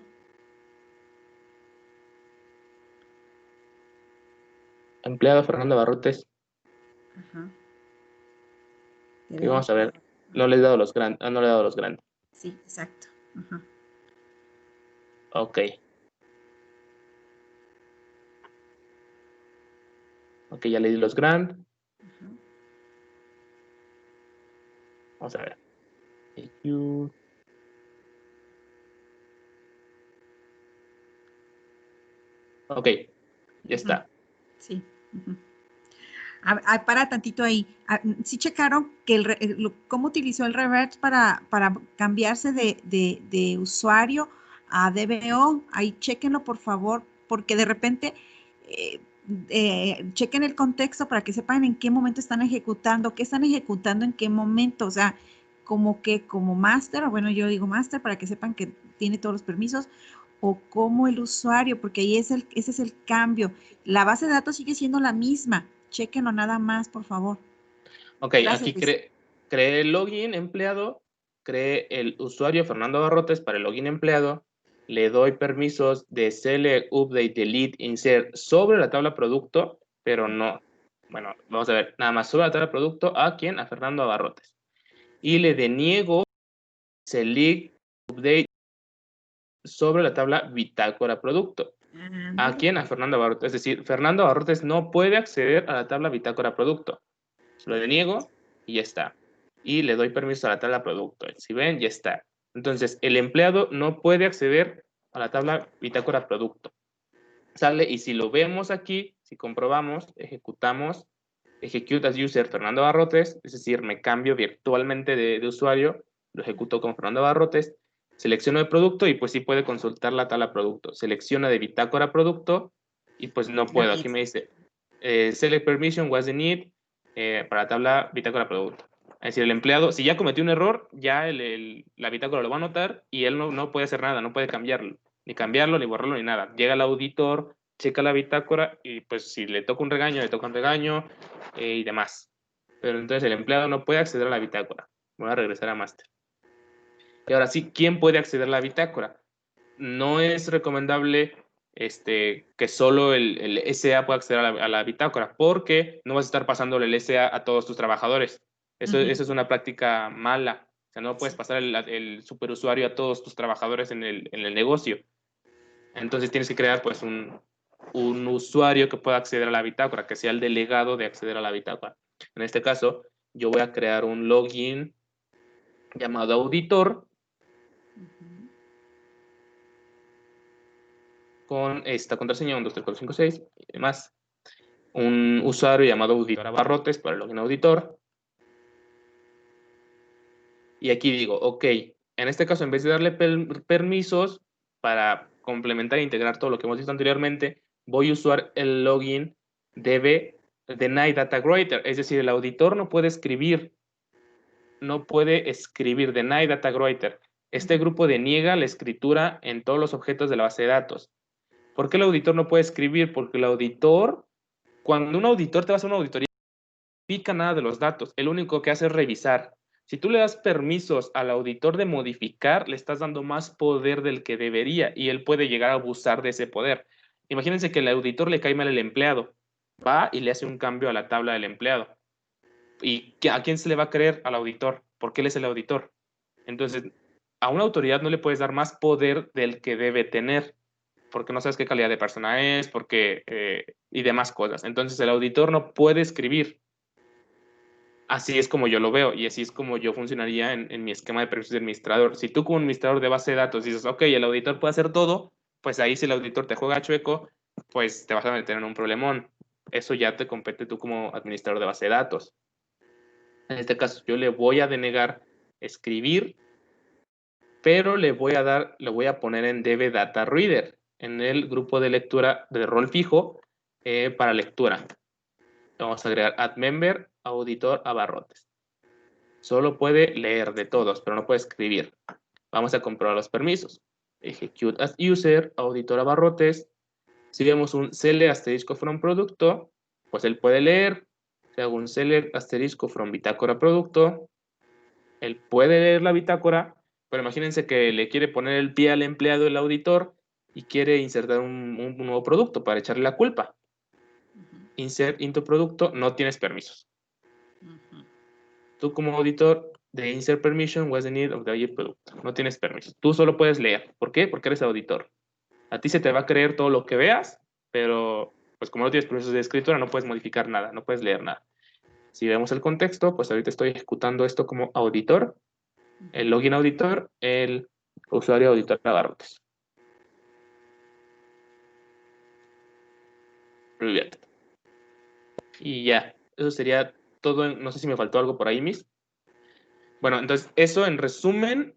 S1: Empleado Fernando Barrotes.
S2: Ajá.
S1: Y vamos a ver. No le he dado los grandes. No le he dado los grandes.
S2: Sí, exacto. Ajá.
S1: Ok. Ok, ya le di los grand.
S2: Ajá.
S1: Vamos a ver. Ok, ya está.
S2: Sí. Para tantito ahí. ¿Sí checaron que cómo utilizó el reverse para cambiarse de usuario a DBO? Ahí chequenlo, por favor, porque de repente chequen el contexto para que sepan en qué momento están ejecutando, qué están ejecutando en qué momento. O sea, como master, o bueno, yo digo master para que sepan que tiene todos los permisos, o como el usuario, porque ahí ese es el cambio. La base de datos sigue siendo la misma. Chequenlo nada más, por favor.
S1: Ok,
S2: Gracias,
S1: aquí creé el login empleado, creé el usuario Fernando Barrotes para el login empleado, le doy permisos de select, update, delete, insert sobre la tabla producto, pero no, bueno, vamos a ver, nada más sobre la tabla producto, ¿a quién? A Fernando Barrotes. Y le deniego select, update sobre la tabla bitácora producto. ¿A quién? A Fernando Barrotes. Es decir, Fernando Barrotes no puede acceder a la tabla bitácora producto. Lo deniego y ya está. Y le doy permiso a la tabla producto. Si ven, ya está. Entonces, el empleado no puede acceder a la tabla bitácora producto. Sale, y si lo vemos aquí, si comprobamos, ejecutamos, execute as user Fernando Barrotes, es decir, me cambio virtualmente de usuario, lo ejecuto con Fernando Barrotes, selecciono el producto y pues sí puede consultar la tabla producto. Selecciona de bitácora producto y pues no puedo. Aquí me dice, select permission was the need para la tabla bitácora producto. Es decir, el empleado, si ya cometió un error, ya la bitácora lo va a notar y él no puede hacer nada, no puede cambiarlo. ni cambiarlo, ni borrarlo, ni nada. Llega el auditor, checa la bitácora y pues si le toca un regaño, le toca un regaño y demás. Pero entonces el empleado no puede acceder a la bitácora. Voy a regresar a Master. Y ahora sí, ¿quién puede acceder a la bitácora? No es recomendable que solo el SA pueda acceder a la bitácora, porque no vas a estar pasándole el SA a todos tus trabajadores. Eso es una práctica mala. O sea, no puedes pasar el superusuario a todos tus trabajadores en el negocio. Entonces tienes que crear pues un usuario que pueda acceder a la bitácora, que sea el delegado de acceder a la bitácora. En este caso, yo voy a crear un login llamado auditor con esta contraseña 1, 2, 3, 4, 5, 6 y demás. Un usuario llamado auditor abarrotes para el login auditor. Y aquí digo, ok, en este caso, en vez de darle permisos para complementar e integrar todo lo que hemos visto anteriormente, voy a usar el login db deny data writer, es decir, el auditor no puede escribir deny data writer. Este grupo deniega la escritura en todos los objetos de la base de datos. ¿Por qué el auditor no puede escribir? Porque el auditor, cuando un auditor te va a hacer una auditoría, no pica nada de los datos, el único que hace es revisar. Si tú le das permisos al auditor de modificar, le estás dando más poder del que debería y él puede llegar a abusar de ese poder. Imagínense que el auditor le cae mal el empleado, va y le hace un cambio a la tabla del empleado. ¿Y a quién se le va a creer? Al auditor, porque él es el auditor. Entonces, a una autoridad no le puedes dar más poder del que debe tener, porque no sabes qué calidad de persona es, y demás cosas. Entonces, el auditor no puede escribir. Así es como yo lo veo y así es como yo funcionaría en mi esquema de permisos de administrador. Si tú como administrador de base de datos dices, ok, el auditor puede hacer todo, pues ahí si el auditor te juega chueco, pues te vas a meter en un problemón. Eso ya te compete tú como administrador de base de datos. En este caso yo le voy a denegar escribir, pero le voy a poner en DB Data Reader, en el grupo de lectura de rol fijo para lectura. Vamos a agregar add member, auditor abarrotes. Solo puede leer de todos, pero no puede escribir. Vamos a comprobar los permisos. Execute as user, auditor abarrotes. Si vemos un select asterisco from producto, pues él puede leer. Si hago un select asterisco from bitácora producto, él puede leer la bitácora, pero imagínense que le quiere poner el pie al empleado el auditor y quiere insertar un nuevo producto para echarle la culpa. Insert into producto, no tienes permisos. Tú como auditor de insert permission was the need of the object product. No tienes permiso. Tú solo puedes leer. ¿Por qué? Porque eres auditor. A ti se te va a creer todo lo que veas, pero pues como no tienes permisos de escritura, no puedes modificar nada, no puedes leer nada. Si vemos el contexto, pues ahorita estoy ejecutando esto como auditor, el login auditor, el usuario auditor abarrotes. Y ya, eso sería todo. No sé si me faltó algo por ahí, Miss. Bueno, entonces eso en resumen,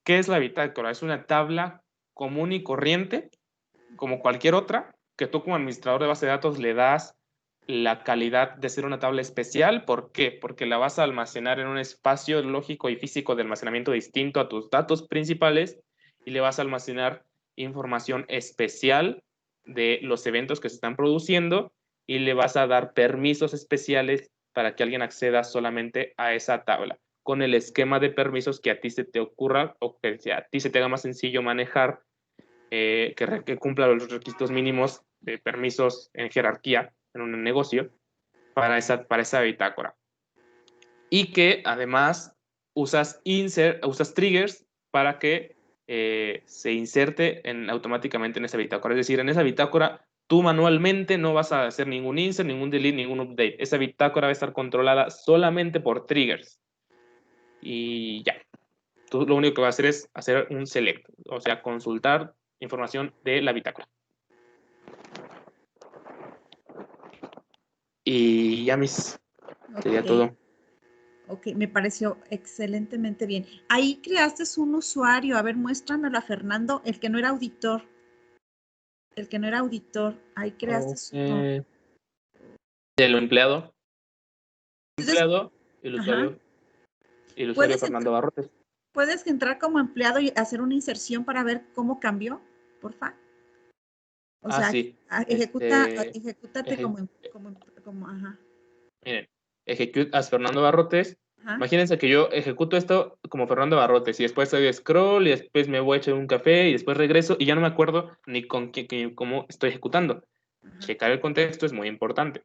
S1: ¿qué es la bitácora? Es una tabla común y corriente, como cualquier otra, que tú como administrador de base de datos le das la calidad de ser una tabla especial. ¿Por qué? Porque la vas a almacenar en un espacio lógico y físico de almacenamiento distinto a tus datos principales y le vas a almacenar información especial de los eventos que se están produciendo y le vas a dar permisos especiales para que alguien acceda solamente a esa tabla, con el esquema de permisos que a ti se te ocurra o que a ti se te haga más sencillo manejar, que cumpla los requisitos mínimos de permisos en jerarquía en un negocio para esa bitácora. Y que además usas triggers para que se inserte automáticamente en esa bitácora. Es decir, en esa bitácora tú manualmente no vas a hacer ningún insert, ningún delete, ningún update. Esa bitácora va a estar controlada solamente por triggers. Y ya. Tú lo único que vas a hacer es hacer un select, o sea, consultar información de la bitácora. Y ya, sería todo.
S2: Ok, me pareció excelentemente bien. Ahí creaste un usuario. A ver, muéstramelo a Fernando, el que no era auditor. El que no era auditor. Ahí creaste
S1: El empleado.
S2: Entonces,
S1: El usuario. Y el usuario
S2: puedes
S1: Fernando Barrotes.
S2: ¿Puedes entrar como empleado y hacer una inserción para ver cómo cambió, porfa? O sea,
S1: Sí.
S2: ejecútate ajá.
S1: Miren, execute as Fernando Barrotes.
S2: Ajá.
S1: Imagínense que yo ejecuto esto como Fernando Barrotes y después doy scroll y después me voy a echar un café y después regreso y ya no me acuerdo ni cómo estoy ejecutando.
S2: Ajá.
S1: Checar el contexto es muy importante.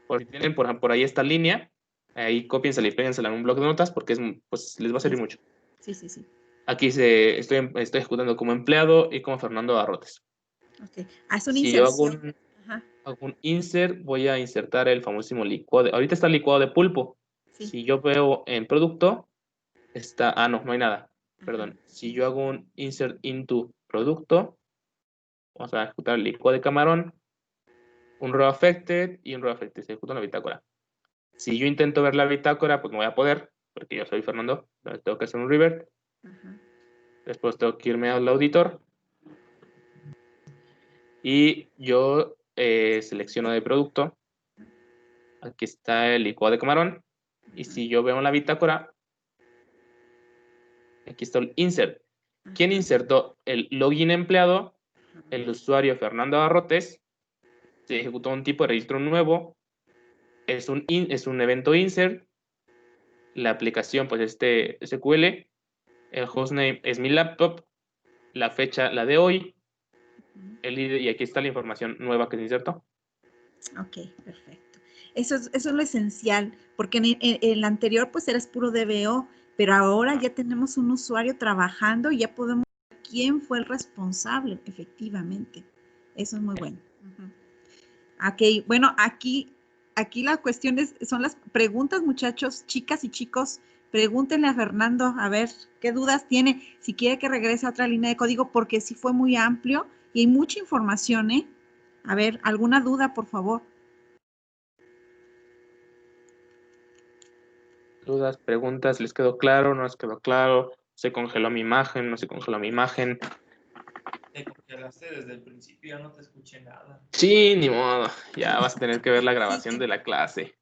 S1: Por si tienen por ahí esta línea, ahí cópiensela y péguensela en un bloc de notas porque pues, les va a servir mucho.
S2: Sí, sí, sí.
S1: Aquí estoy ejecutando como empleado y como Fernando Barrotes.
S2: Ok. Haz una
S1: Si yo
S2: inserción.
S1: hago un insert, voy a insertar el famosísimo licuado. Ahorita está el licuado de pulpo.
S2: Sí.
S1: Si yo veo en producto, no hay nada.
S2: Ajá.
S1: Perdón. Si yo hago un insert into producto, vamos a ejecutar el licuado de camarón, un row affected y un row affected. Se ejecuta una bitácora. Si yo intento ver la bitácora, pues no voy a poder, porque yo soy Fernando. Entonces tengo que hacer un revert.
S2: Ajá.
S1: Después tengo que irme al auditor. Y yo selecciono de producto. Aquí está el licuado de camarón. Y si yo veo en la bitácora, aquí está el insert. ¿Quién insertó? El login empleado, el usuario Fernando Barrotes. Se ejecutó un tipo de registro nuevo. Es un evento insert. La aplicación, pues SQL. El hostname es mi laptop. La fecha, la de hoy. El ID, y aquí está la información nueva que se insertó.
S2: Ok, perfecto. Eso es lo esencial, porque en el anterior pues eras puro DBO, pero ahora ya tenemos un usuario trabajando y ya podemos ver quién fue el responsable, efectivamente. Eso es muy bueno. Ok, bueno, aquí la cuestión son las preguntas, muchachos, chicas y chicos. Pregúntenle a Fernando a ver qué dudas tiene, si quiere que regrese a otra línea de código, porque sí fue muy amplio y hay mucha información, ¿eh? A ver, ¿alguna duda, por favor?
S1: Dudas, preguntas, ¿les quedó claro? ¿No les quedó claro? ¿Se congeló mi imagen? ¿No se congeló mi imagen?
S3: Te congelaste desde el principio, no te escuché nada.
S1: Sí, ni modo. Ya vas a tener que ver la grabación de la clase.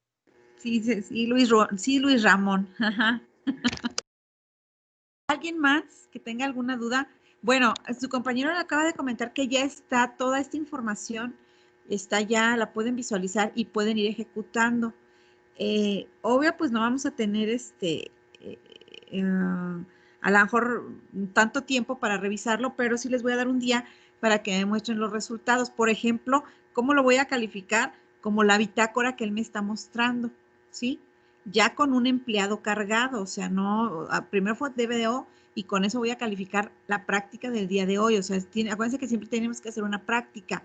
S2: Sí, Luis Ramón. Ajá. ¿Alguien más que tenga alguna duda? Bueno, su compañero le acaba de comentar que ya está toda esta información, está ya, la pueden visualizar y pueden ir ejecutando. Obvio, pues no vamos a tener a lo mejor tanto tiempo para revisarlo, pero sí les voy a dar un día para que me muestren los resultados. Por ejemplo, ¿cómo lo voy a calificar? Como la bitácora que él me está mostrando, ¿sí? Ya con un empleado cargado, o sea, no, primero fue DBO y con eso voy a calificar la práctica del día de hoy. O sea, acuérdense que siempre tenemos que hacer una práctica.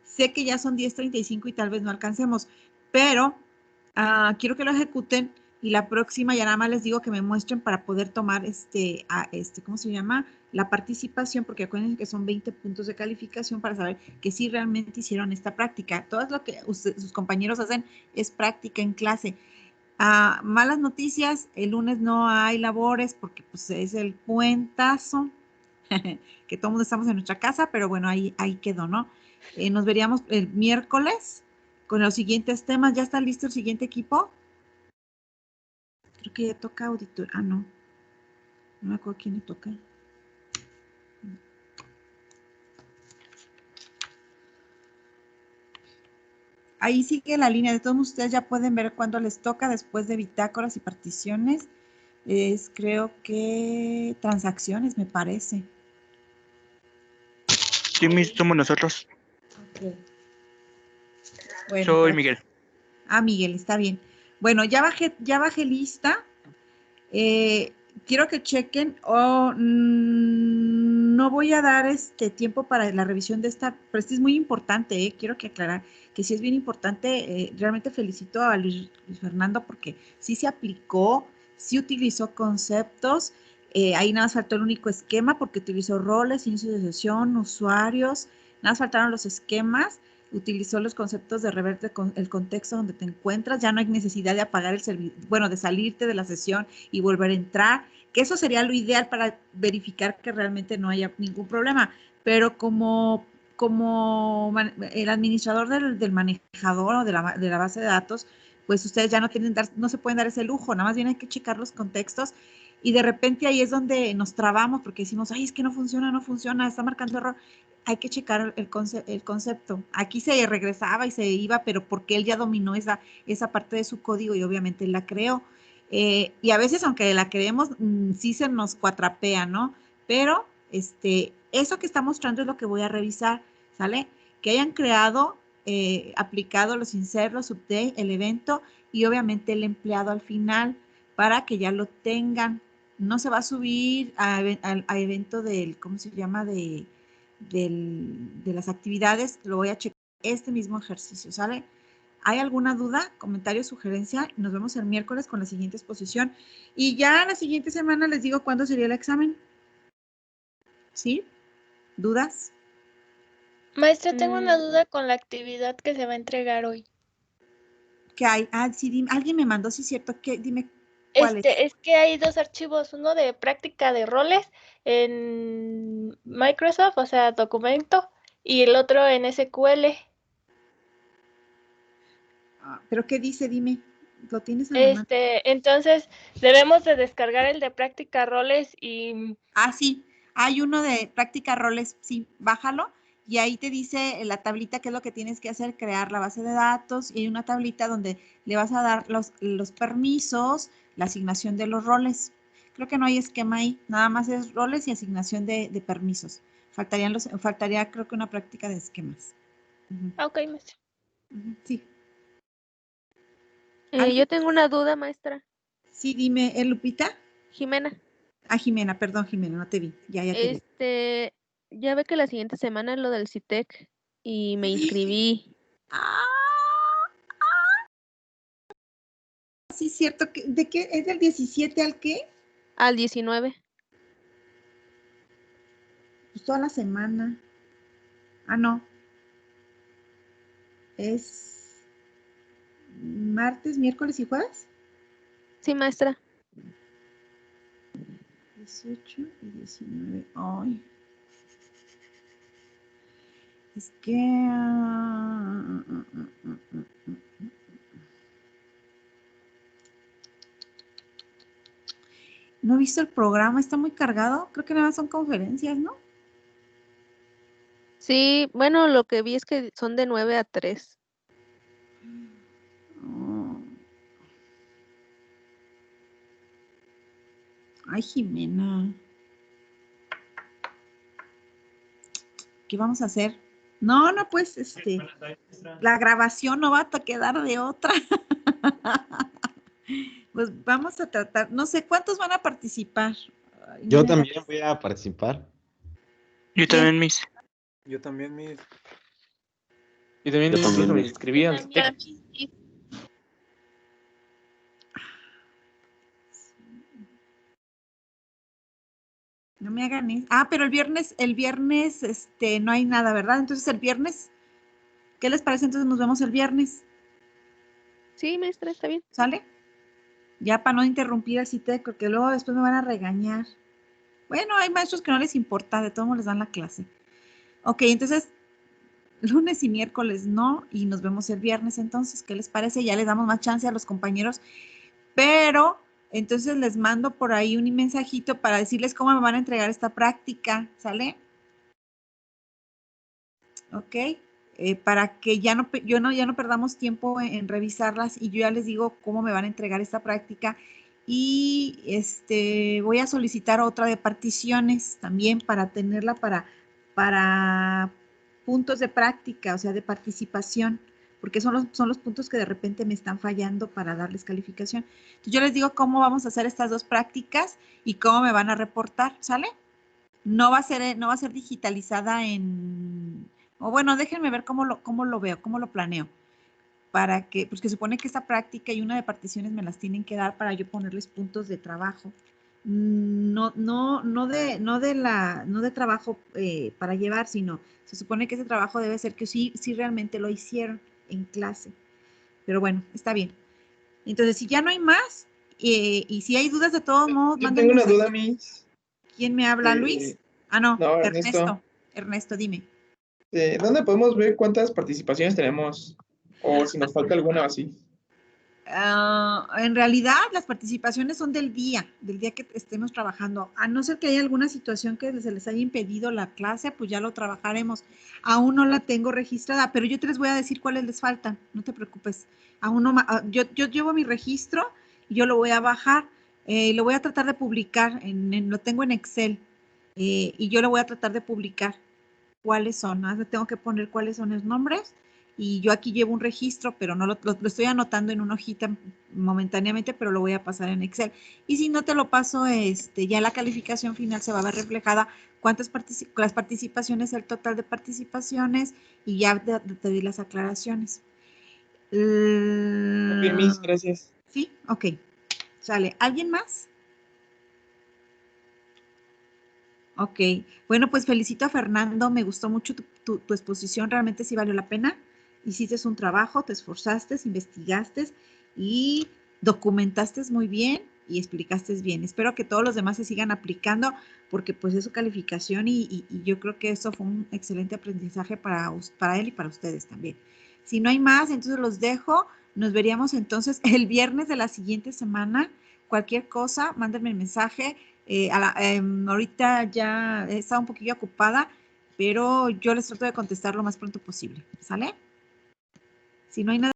S2: Sé que ya son 10:35 y tal vez no alcancemos, pero quiero que lo ejecuten y la próxima ya nada más les digo que me muestren para poder tomar ¿cómo se llama? La participación, porque acuérdense que son 20 puntos de calificación para saber que sí realmente hicieron esta práctica. Todo lo que sus compañeros hacen es práctica en clase. Malas noticias, el lunes no hay labores porque pues es el puentazo, que todo el mundo estamos en nuestra casa, pero bueno, ahí quedó, ¿no? Nos veríamos el miércoles con los siguientes temas. ¿Ya está listo el siguiente equipo? Creo que ya toca auditor. No. No me acuerdo quién le toca. Ahí sigue la línea. De todos ustedes ya pueden ver cuándo les toca después de bitácoras y particiones. Creo que transacciones, me parece.
S5: Sí, somos nosotros.
S2: Okay. Bueno,
S5: Soy Miguel.
S2: Miguel, está bien. Bueno, ya bajé lista. Quiero que chequen. No voy a dar tiempo para la revisión de esta, pero es muy importante. Quiero que aclarar que sí es bien importante. Realmente felicito a Luis Fernando porque sí se aplicó, sí utilizó conceptos. Ahí nada más faltó el único esquema porque utilizó roles, inicio de sesión, usuarios. Nada más faltaron los esquemas. Utilizó los conceptos de reverte con el contexto donde te encuentras. Ya no hay necesidad de apagar el servidor, bueno, de salirte de la sesión y volver a entrar, que eso sería lo ideal para verificar que realmente no haya ningún problema. Pero como el administrador del manejador o de la base de datos, pues ustedes ya no se pueden dar ese lujo, nada más bien hay que checar los contextos y de repente ahí es donde nos trabamos porque decimos, ay, es que no funciona, está marcando error. Hay que checar el concepto. Aquí se regresaba y se iba, pero porque él ya dominó esa parte de su código y obviamente él la creó. Y a veces, aunque la creemos, sí se nos cuatrapea, ¿no? Pero eso que está mostrando es lo que voy a revisar, ¿sale? Que hayan creado, aplicado los insert, los update, el evento y obviamente el empleado al final para que ya lo tengan. No se va a subir a evento del, ¿cómo se llama? De las actividades. Lo voy a checar este mismo ejercicio, ¿sale? ¿Hay alguna duda, comentario, sugerencia? Nos vemos el miércoles con la siguiente exposición. Y ya la siguiente semana les digo cuándo sería el examen. ¿Sí? ¿Dudas?
S4: Maestra, tengo una duda con la actividad que se va a entregar hoy.
S2: ¿Qué hay? Ah, sí, dime, alguien me mandó, sí es cierto. Dime cuál es.
S4: Es que hay dos archivos, uno de práctica de roles en Microsoft, o sea, documento, y el otro en SQL.
S2: ¿Pero qué dice? Dime. ¿Lo tienes en la mano?
S4: Entonces, debemos de descargar el de práctica roles y...
S2: Ah, sí. Hay uno de práctica roles, sí, bájalo. Y ahí te dice la tablita qué es lo que tienes que hacer, crear la base de datos. Y hay una tablita donde le vas a dar los permisos, la asignación de los roles. Creo que no hay esquema ahí, nada más es roles y asignación de permisos. Faltaría creo que una práctica de esquemas.
S4: Ok, maestra.
S2: Sí.
S5: Yo tengo una duda, maestra.
S2: Sí, dime, ¿Lupita?
S5: Jimena.
S2: Ah, Jimena, perdón, Jimena, no te vi. Ya te vi.
S5: Ya ve que la siguiente semana es lo del CITEC y me inscribí.
S2: Sí, cierto. ¿De qué? ¿Es del 17 al qué?
S5: Al 19.
S2: Pues toda la semana. Ah, no. Es martes, miércoles y jueves.
S5: Sí, maestra.
S2: 18 y 19. Ay. Es que... no he visto el programa, está muy cargado. Creo que nada más son conferencias, ¿no?
S5: Sí, bueno, lo que vi es que son de 9 a 3.
S2: Ay, Jimena. ¿Qué vamos a hacer? No, pues, la grabación no va a quedar de otra. Pues vamos a tratar, no sé, ¿cuántos van a participar? Ay,
S6: Yo también voy a participar.
S7: Yo también, Miss.
S3: Yo también, Miss.
S1: Yo también incluso me inscribí al CITEC.
S2: No me hagan eso. Ah, pero el viernes, no hay nada, ¿verdad? Entonces el viernes, ¿qué les parece? Entonces nos vemos el viernes.
S5: Sí, maestra, está bien.
S2: ¿Sale? Ya para no interrumpir el CITEC, porque luego después me van a regañar. Bueno, hay maestros que no les importa, de todos modos les dan la clase. Ok, entonces, lunes y miércoles no, y nos vemos el viernes entonces, ¿qué les parece? Ya les damos más chance a los compañeros, pero entonces les mando por ahí un mensajito para decirles cómo me van a entregar esta práctica, ¿sale? Ok, para que ya no perdamos tiempo en revisarlas y yo ya les digo cómo me van a entregar esta práctica y voy a solicitar otra de particiones también para tenerla para puntos de práctica, o sea, de participación, porque son los puntos que de repente me están fallando para darles calificación. Entonces yo les digo cómo vamos a hacer estas dos prácticas y cómo me van a reportar, ¿sale? No va a ser digitalizada o bueno, déjenme ver cómo lo veo, cómo lo planeo. Para que, pues que supone que esta práctica y una de particiones me las tienen que dar para yo ponerles puntos de trabajo. No de trabajo para llevar, sino se supone que ese trabajo debe ser que sí realmente lo hicieron en clase. Pero bueno, está bien. Entonces, si ya no hay más, y si hay dudas de todos modos,
S8: Yo tengo una duda, Miss.
S2: ¿Quién me habla? ¿Luis? Ah, no,
S8: Ernesto.
S2: Ernesto, dime.
S8: ¿Dónde podemos ver cuántas participaciones tenemos? O si nos falta alguna así.
S2: En realidad, las participaciones son del día que estemos trabajando. A no ser que haya alguna situación que se les haya impedido la clase, pues ya lo trabajaremos. Aún no la tengo registrada, pero yo te les voy a decir cuáles les faltan. No te preocupes. Aún no, yo llevo mi registro y yo lo voy a bajar. Lo voy a tratar de publicar. Lo tengo en Excel. Y yo lo voy a tratar de publicar. ¿Cuáles son? ¿No? Tengo que poner cuáles son los nombres. Y yo aquí llevo un registro, pero no lo estoy anotando en una hojita momentáneamente, pero lo voy a pasar en Excel. Y si no te lo paso, ya la calificación final se va a ver reflejada las participaciones, el total de participaciones, y ya te di las aclaraciones.
S8: Bien, Miss, gracias.
S2: Sí, ok. Sale. ¿Alguien más? Ok. Bueno, pues felicito a Fernando. Me gustó mucho tu exposición. Realmente sí valió la pena. Hiciste un trabajo, te esforzaste, investigaste y documentaste muy bien y explicaste bien. Espero que todos los demás se sigan aplicando porque pues es su calificación y yo creo que eso fue un excelente aprendizaje para él y para ustedes también. Si no hay más, entonces los dejo. Nos veríamos entonces el viernes de la siguiente semana. Cualquier cosa, mándenme mensaje. Ahorita ya he estado un poquillo ocupada, pero yo les trato de contestar lo más pronto posible. ¿Sale? Si no hay nada.